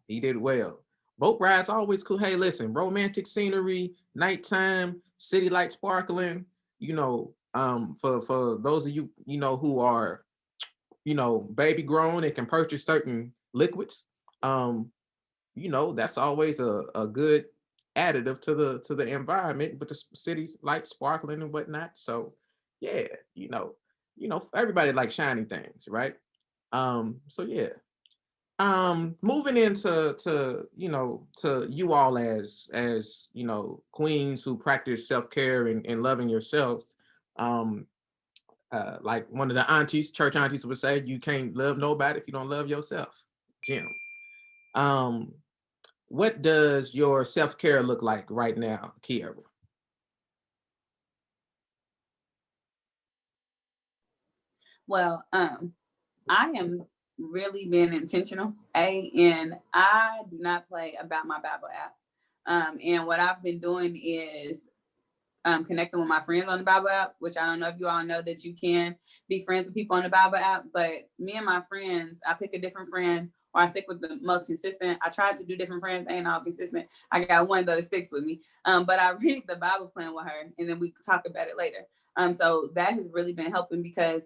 He did well. Boat rides always cool. Hey, listen, romantic scenery, nighttime, city lights sparkling. For those of you who are baby grown and can purchase certain liquids, that's always a good additive to the environment, but the city's lights sparkling and whatnot. So yeah, everybody likes shiny things, right? So yeah. Moving into to you all as queens who practice self-care and loving yourselves. Like one of the church aunties would say, you can't love nobody if you don't love yourself. Jim. What does your self-care look like right now, Keira? Well, I am really being intentional, and I do not play about my Bible app. And what I've been doing is connecting with my friends on the Bible app, which I don't know if you all know that you can be friends with people on the Bible app, but me and my friends, I pick a different friend, or I stick with the most consistent. I tried to do different friends, ain't all consistent. I got one that sticks with me, but I read the Bible plan with her, and then we talk about it later. So that has really been helping, because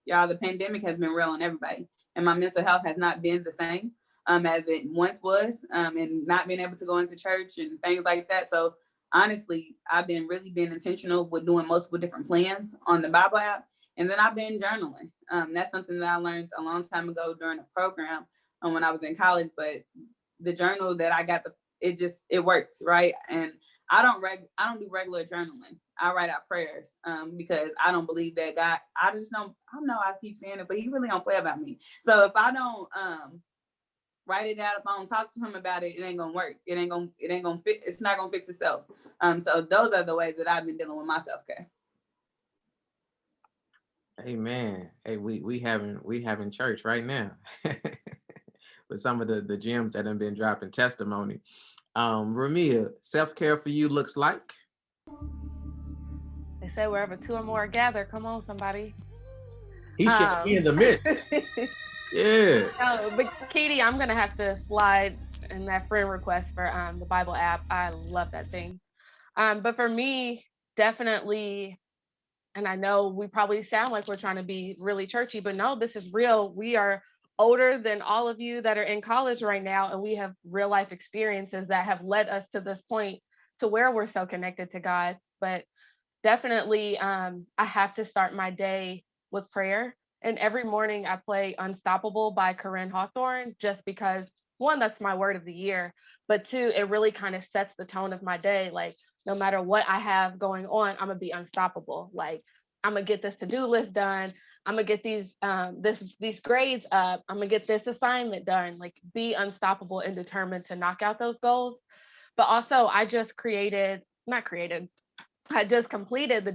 y'all, the pandemic has been real on everybody, and my mental health has not been the same as it once was, and not being able to go into church and things like that. So honestly, I've been really being intentional with doing multiple different plans on the Bible app. And then I've been journaling. That's something that I learned a long time ago during a program when I was in college. But the journal that I got, it works, right? And I don't do regular journaling. I write out prayers because I don't believe that God, I know I keep saying it, but he really don't play about me. So if I don't write it out, if I don't talk to him about it, it ain't gonna work. It ain't gonna fit. It's not gonna fix itself. So those are the ways that I've been dealing with my self-care. Amen. Hey, we having church right now. for some of the gems that have been dropping testimony. Raemia, self-care for you looks like? They say wherever two or more gather, come on, somebody. He should be in the midst. Yeah. Oh, but Katie, I'm gonna have to slide in that friend request for the Bible app. I love that thing. But for me, definitely, and I know we probably sound like we're trying to be really churchy, but no, this is real. We are older than all of you that are in college right now, and we have real life experiences that have led us to this point to where we're so connected to God. But definitely, I have to start my day with prayer. And every morning I play Unstoppable by Corinne Hawthorne, just because one, that's my word of the year, but two, it really kind of sets the tone of my day. Like, no matter what I have going on, I'm gonna be unstoppable. Like, I'm gonna get this to-do list done. I'm gonna get these grades up. I'm gonna get this assignment done. Like, be unstoppable and determined to knock out those goals. But also, I just completed the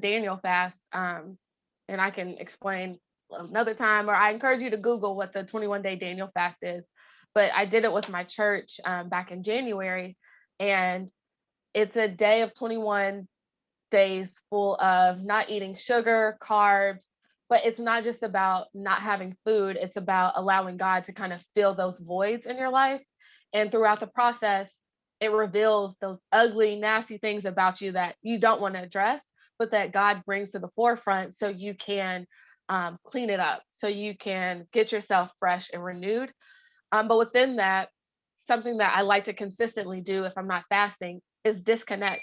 Daniel fast, and I can explain another time, or I encourage you to Google what the 21-day Daniel fast is. But I did it with my church back in January, and it's a day of 21 days full of not eating sugar, carbs, but it's not just about not having food. It's about allowing God to kind of fill those voids in your life. And throughout the process, it reveals those ugly, nasty things about you that you don't want to address, but that God brings to the forefront so you can clean it up, so you can get yourself fresh and renewed. But within that, something that I like to consistently do if I'm not fasting is disconnect.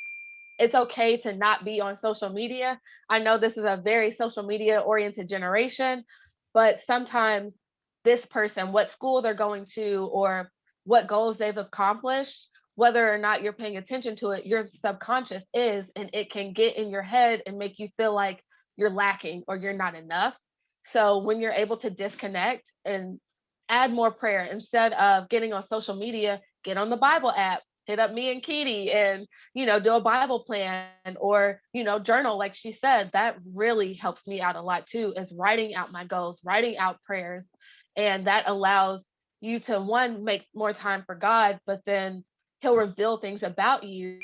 It's okay to not be on social media. I know this is a very social media oriented generation, but sometimes this person, what school they're going to, or what goals they've accomplished, whether or not you're paying attention to it, your subconscious is, and it can get in your head and make you feel like you're lacking or you're not enough. So when you're able to disconnect and add more prayer, instead of getting on social media, get on the Bible app, hit up me and Katie, and do a Bible plan, or journal, like she said. That really helps me out a lot too, is writing out my goals, writing out prayers. And that allows you to, one, make more time for God, but then he'll reveal things about you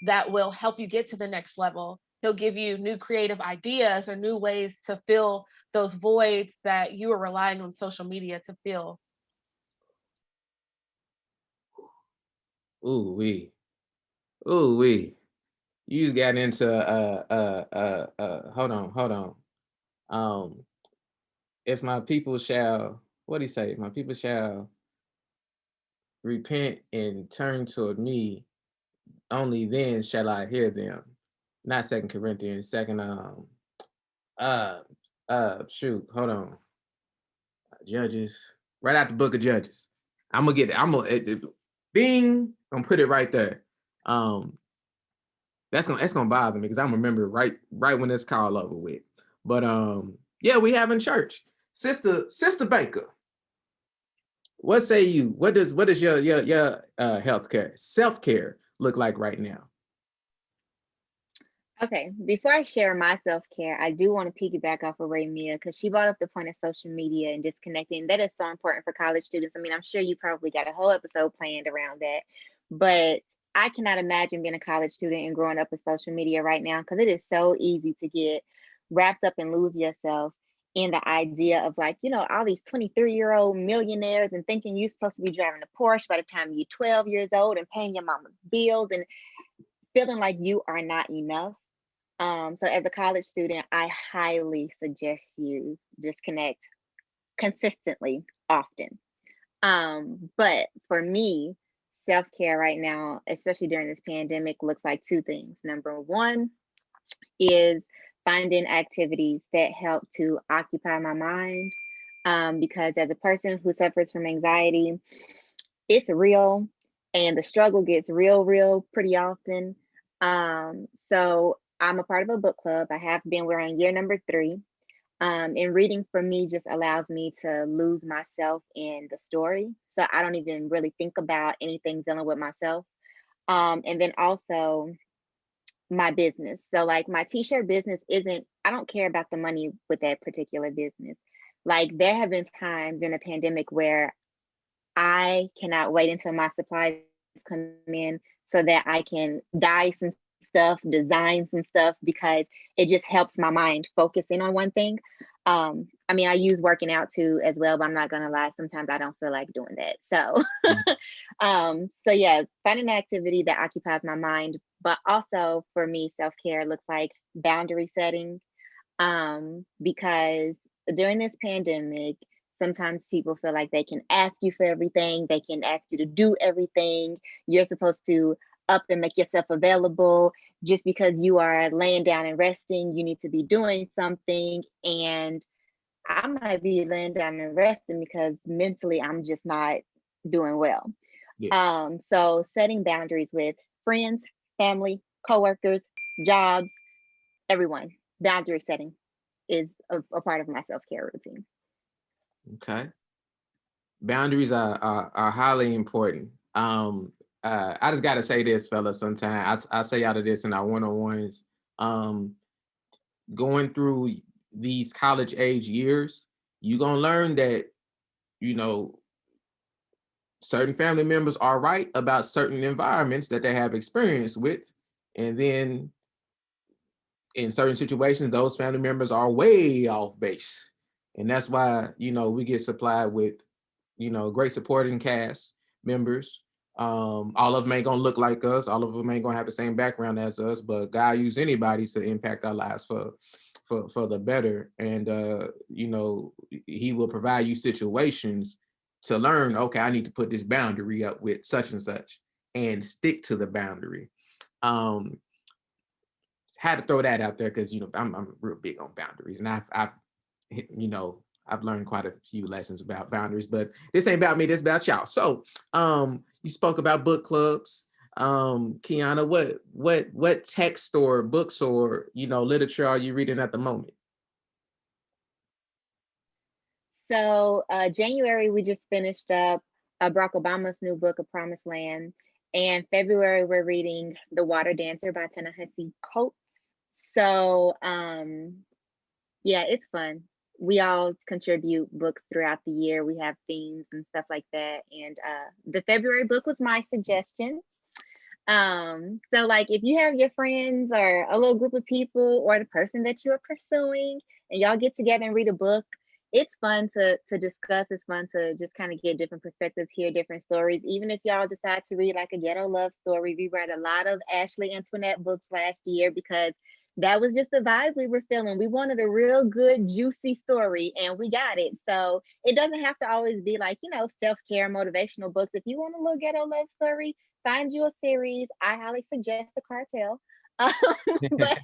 that will help you get to the next level. He'll give you new creative ideas or new ways to fill those voids that you are relying on social media to fill. Ooh wee. Ooh wee. You just got into hold on. If my people shall, what do you say? My people shall repent and turn toward me, only then shall I hear them. Not Second Corinthians, second shoot, hold on. Judges. Right out the book of Judges. Bing, I'm gonna put it right there. That's gonna bother me because I'm remember right when this call over with. But yeah, we have in church. Sister Baker, what say you? What does your healthcare, self-care look like right now? Okay, before I share my self-care, I do want to piggyback off of Raemia because she brought up the point of social media and disconnecting. That is so important for college students. I mean, I'm sure you probably got a whole episode planned around that, but I cannot imagine being a college student and growing up with social media right now, because it is so easy to get wrapped up and lose yourself in the idea of, like, all these 23-year-old millionaires and thinking you're supposed to be driving a Porsche by the time you're 12 years old and paying your mama's bills and feeling like you are not enough. So as a college student, I highly suggest you disconnect consistently, often. But for me, self-care right now, especially during this pandemic, looks like two things. Number one is finding activities that help to occupy my mind. Because as a person who suffers from anxiety, it's real, and the struggle gets real pretty often. So I'm a part of a book club. I have been, we're on year number 3. And reading for me just allows me to lose myself in the story. So I don't even really think about anything dealing with myself. And then also my business. So like my t-shirt business I don't care about the money with that particular business. Like there have been times in the pandemic where I cannot wait until my supplies come in so that I can dye some stuff, design some stuff, because it just helps my mind focus in on one thing. I mean, I use working out too as well, but I'm not gonna lie, sometimes I don't feel like doing that. So so yeah, finding an activity that occupies my mind, but also for me, self-care looks like boundary setting. Because during this pandemic, sometimes people feel like they can ask you for everything, they can ask you to do everything. You're supposed to up and make yourself available. Just because you are laying down and resting, you need to be doing something. And I might be laying down and resting because mentally I'm just not doing well. Yeah. So setting boundaries with friends, family, coworkers, jobs, everyone, boundary setting is a part of my self-care routine. Okay. Boundaries are highly important. I just gotta say this, fellas. Sometimes I say out of this in our one-on-ones. Um, Going through these college age years, you're gonna learn that, you know, certain family members are right about certain environments that they have experience with. And then in certain situations, those family members are way off base. And that's why, we get supplied with, great supporting cast members. All of them ain't gonna look like us. All of them ain't gonna have the same background as us, but God use anybody to impact our lives for the better. And he will provide you situations to learn, okay, I need to put this boundary up with such and such and stick to the boundary. Um, had to throw that out there because I'm real big on boundaries, and I've I've learned quite a few lessons about boundaries, but this ain't about me, this about y'all. So you spoke about book clubs. Keionna, what text or books or literature are you reading at the moment? So January, we just finished up Barack Obama's new book, A Promised Land. And February, we're reading The Water Dancer by Ta-Nehisi Coates. So yeah, it's fun. We all contribute books throughout the year. We have themes and stuff like that. And the February book was my suggestion. So like if you have your friends or a little group of people or the person that you are pursuing and y'all get together and read a book, it's fun to discuss. It's fun to just kind of get different perspectives, hear different stories. Even if y'all decide to read like a ghetto love story, we read a lot of Ashley Antoinette books last year because that was just the vibe we were feeling. We wanted a real good, juicy story, and we got it. So it doesn't have to always be like, self-care, motivational books. If you want a little ghetto love story, find you a series. I highly suggest The Cartel. But,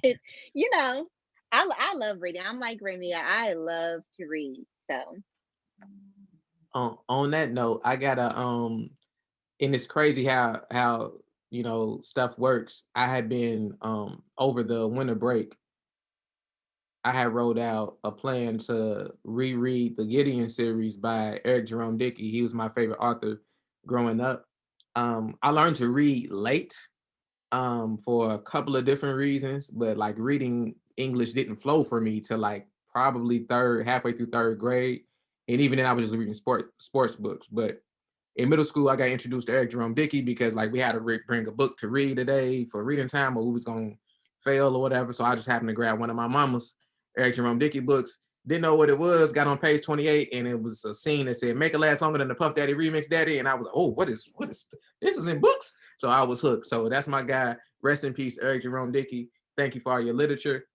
I love reading. I'm like Raemia. I love to read. So On that note, I gotta and it's crazy how stuff works. I had been over the winter break, I had wrote out a plan to reread the Gideon series by Eric Jerome Dickey. He was my favorite author growing up. I learned to read late for a couple of different reasons, but like reading English didn't flow for me till like probably halfway through third grade. And even then I was just reading sports books. But in middle school, I got introduced to Eric Jerome Dickey because like we had to bring a book to read today for reading time, or we was gonna fail or whatever. So I just happened to grab one of my mama's Eric Jerome Dickey books. Didn't know what it was. Got on page 28, and it was a scene that said "Make it last longer than the Puff Daddy remix, Daddy." And I was like, "Oh, what is this? Is in books." So I was hooked. So that's my guy. Rest in peace, Eric Jerome Dickey. Thank you for all your literature.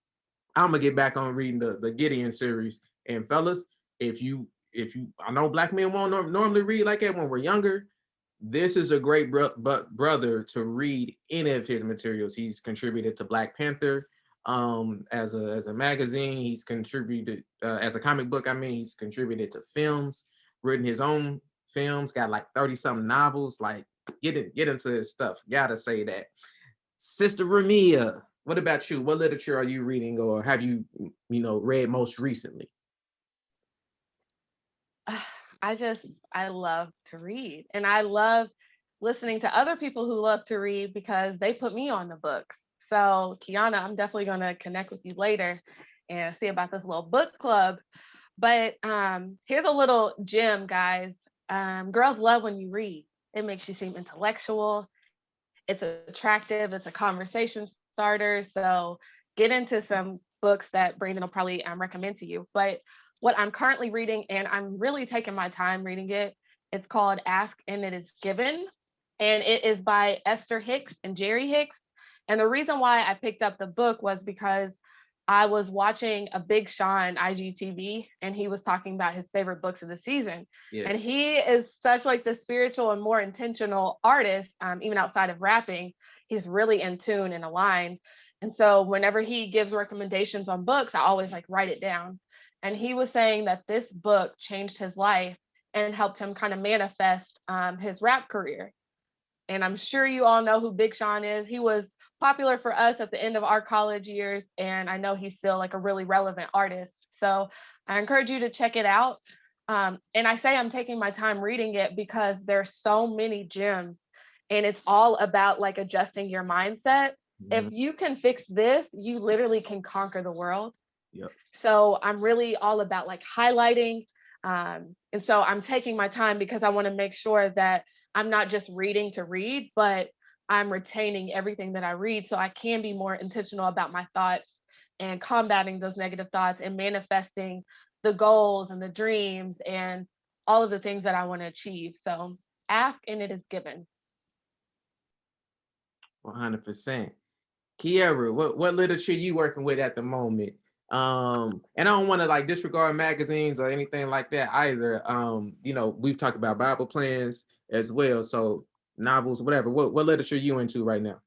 I'm gonna get back on reading the Gideon series. And fellas, if you I know black men won't normally read like that when we're younger. This is a great brother to read any of his materials. He's contributed to Black Panther as a magazine. He's contributed as a comic book. I mean, he's contributed to films, written his own films, got like 30 something novels. Like get into his stuff. Gotta say that. Sister Raemia, what about you? What literature are you reading or have you read most recently? I love to read, and I love listening to other people who love to read because they put me on the books. So Keionna, I'm definitely going to connect with you later and see about this little book club. But here's a little gem, guys. girls love when you read. It makes you seem intellectual. It's attractive. It's a conversation starter. So get into some books that Brandon will probably recommend to you. But what I'm currently reading, and I'm really taking my time reading it, it's called Ask and It Is Given. And it is by Esther Hicks and Jerry Hicks. And the reason why I picked up the book was because I was watching a Big Sean IGTV, and he was talking about his favorite books of the season. Yeah. And he is such like the spiritual and more intentional artist, even outside of rapping. He's really in tune and aligned. And so whenever he gives recommendations on books, I always like write it down. And he was saying that this book changed his life and helped him kind of manifest his rap career. And I'm sure you all know who Big Sean is. He was popular for us at the end of our college years, and I know he's still like a really relevant artist. So I encourage you to check it out. And I say I'm taking my time reading it because there's so many gems, and it's all about like adjusting your mindset. If you can fix this, you literally can conquer the world. Yep. So I'm really all about like highlighting. And so I'm taking my time because I want to make sure that I'm not just reading to read, but I'm retaining everything that I read so I can be more intentional about my thoughts and combating those negative thoughts and manifesting the goals and the dreams and all of the things that I want to achieve. So ask and it is given. 100%. Keira, what literature you working with at the moment? And I don't want to like disregard magazines or anything like that either. You know, we've talked about Bible plans as well. So novels, whatever. What literature you into right now?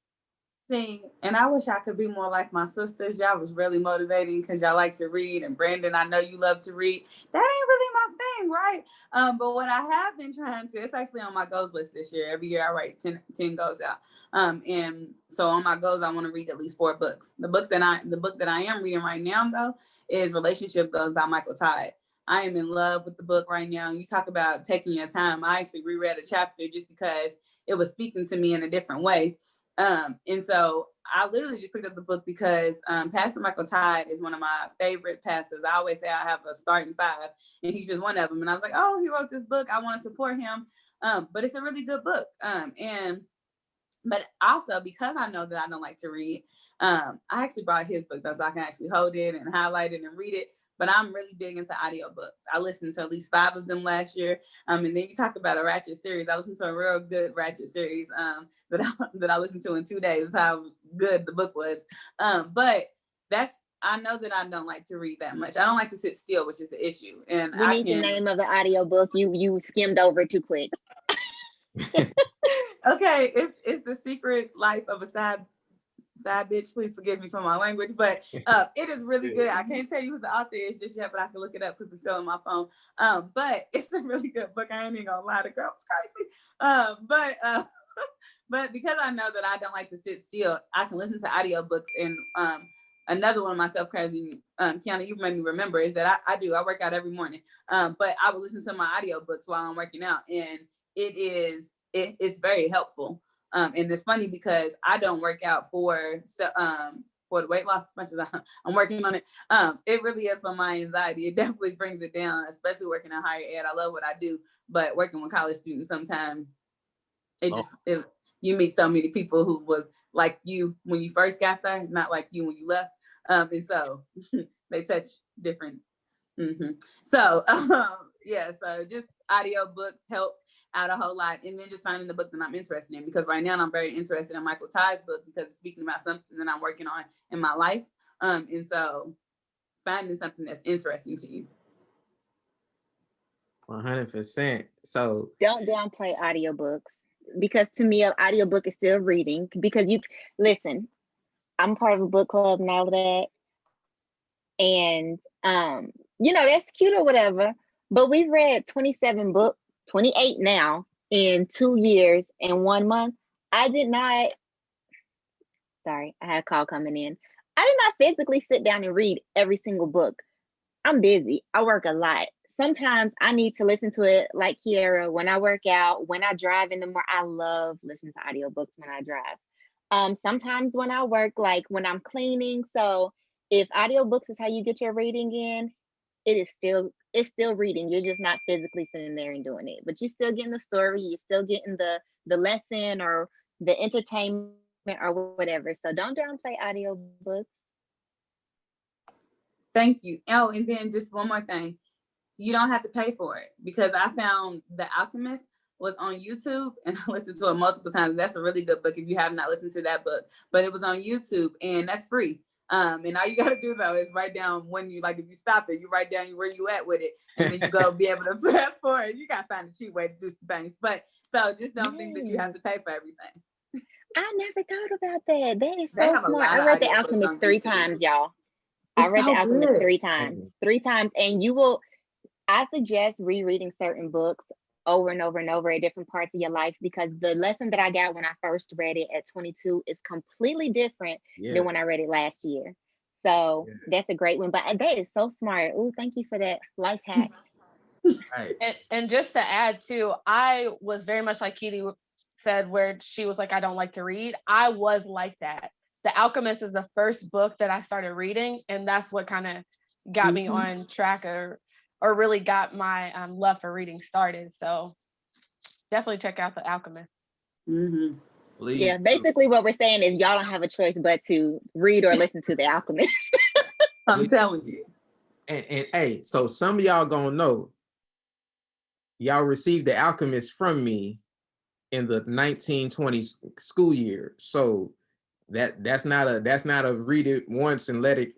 And I wish I could be more like my sisters. Y'all was really motivating because y'all like to read. And Brandon, I know you love to read. That ain't really my thing, right? But what I have been trying to, it's actually on my goals list this year. Every year I write 10 goals out. And so on my goals, I want to read at least 4 books. The book that I am reading right now, though, is Relationship Goals by Michael Todd. I am in love with the book right now. You talk about taking your time. I actually reread a chapter just because it was speaking to me in a different way. And so I literally just picked up the book because Pastor Michael Todd is one of my favorite pastors. I always say I have a starting 5, and he's just one of them. And I was like, oh, he wrote this book. I want to support him. But it's a really good book. But also because I know that I don't like to read, I actually brought his book though, so I can actually hold it and highlight it and read it. But I'm really big into audiobooks. I listened to at least 5 of them last year. And then you talk about a Ratchet series. I listened to a real good Ratchet series that I listened to in 2 days, how good the book was. But I know that I don't like to read that much. I don't like to sit still, which is the issue. And we need the name of the audiobook. You skimmed over too quick. Okay, it's The Secret Life of a Side Bitch. Please forgive me for my language, but it is really good. I can't tell you who the author is just yet, but I can look it up because it's still on my phone. But it's a really good book. I ain't even gonna lie, the girl was crazy. But because I know that I don't like to sit still, I can listen to audiobooks. And another one of my self-crazy, Keionna, you made me remember, is that I work out every morning. But I will listen to my audiobooks while I'm working out, and it's very helpful. And it's funny because I don't work out for the weight loss as much as I'm working on it. It really is for my anxiety. It definitely brings it down, especially working in higher ed. I love what I do, but working with college students sometimes it just is. You meet so many people who was like you when you first got there, not like you when you left. And so they touch different. So so just audiobooks help out a whole lot. And then just finding the book that I'm interested in, because right now I'm very interested in Michael Todd's book because it's speaking about something that I'm working on in my life. And so finding something that's interesting to you. 100%. So don't downplay audiobooks, because to me an audiobook is still reading, because you listen, I'm part of a book club and all of that. And that's cute or whatever, but we've read 27 books, 28 now, in 2 years and 1 month. I had a call coming in. I did not physically sit down and read every single book. I'm busy. I work a lot. Sometimes I need to listen to it like Keira when I work out, when I drive in the morning. I love listening to audiobooks when I drive. Sometimes when I work, like when I'm cleaning. So if audiobooks is how you get your reading in, it's still reading. You're just not physically sitting there and doing it, but you're still getting the story, you're still getting the lesson or the entertainment or whatever. So don't downplay audiobooks. Thank you. Oh, and then just one more thing. You don't have to pay for it, because I found The Alchemist was on YouTube and I listened to it multiple times. That's a really good book if you have not listened to that book, but it was on YouTube and that's free. And all you got to do though is write down when you, like, if you stop it, you write down where you at with it, and then you go be able to fast forward. You got to find a cheap way to do some things, but so just don't think that you have to pay for everything. I never thought about that. That is They so have a smart. lot I of read The audiobooks Alchemist on 3 YouTube. times, y'all. I It's read so The Alchemist good. 3 times. 3 times, and you will. I suggest rereading certain books over and over and over at different parts of your life, because the lesson that I got when I first read it at 22 is completely different than when I read it last year. So that's a great one. But that is so smart. Oh, thank you for that life hack. Right. And just to add too, I was very much like Kitty said, where she was like, I don't like to read. I was like that. The Alchemist is the first book that I started reading, and that's what kind of got me on track, or really got my love for reading started. So definitely check out The Alchemist. Mm-hmm. Please. Yeah, basically what we're saying is y'all don't have a choice but to read or listen to The Alchemist. I'm telling you. And hey, so some of y'all gonna know, y'all received The Alchemist from me in the 1920s school year. So that's not a read it once and let it,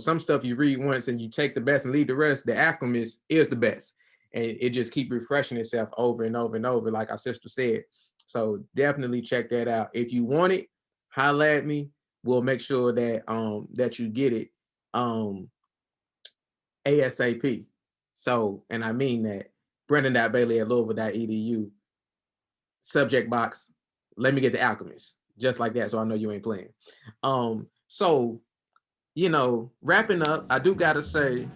some stuff you read once and you take the best and leave the rest. The Alchemist is the best. And it just keep refreshing itself over and over and over, like our sister said. So definitely check that out. If you want it, holla at me. We'll make sure that that you get it ASAP. So, and I mean that. Brendan.bailey@louisville.edu. Subject box, let me get The Alchemist. Just like that, so I know you ain't playing. So, wrapping up, I do gotta say,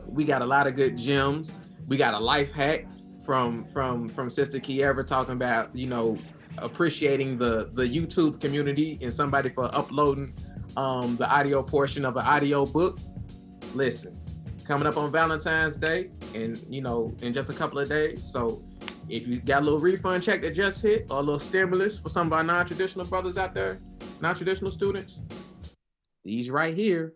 we got a lot of good gems. We got a life hack from Sister Keira talking about, appreciating the YouTube community and somebody for uploading the audio portion of an audio book. Listen, coming up on Valentine's Day and in just a couple of days. So if you got a little refund check that just hit, or a little stimulus for some of our non-traditional brothers out there, non-traditional students, these right here,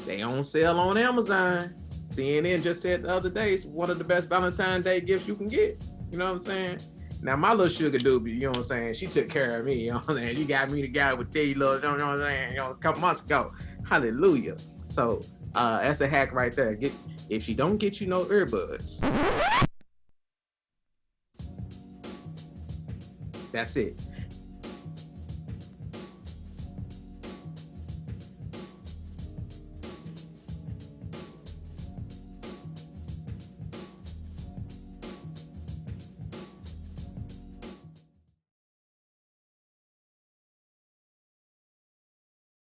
they on sale on Amazon. CNN just said the other day, it's one of the best Valentine's Day gifts you can get. You know what I'm saying? Now, my little sugar doobie, you know what I'm saying? She took care of me, you know what I'm saying? You got me together with these little, you know what I'm saying? A couple months ago. Hallelujah. So that's a hack right there. If she don't get you no earbuds, that's it.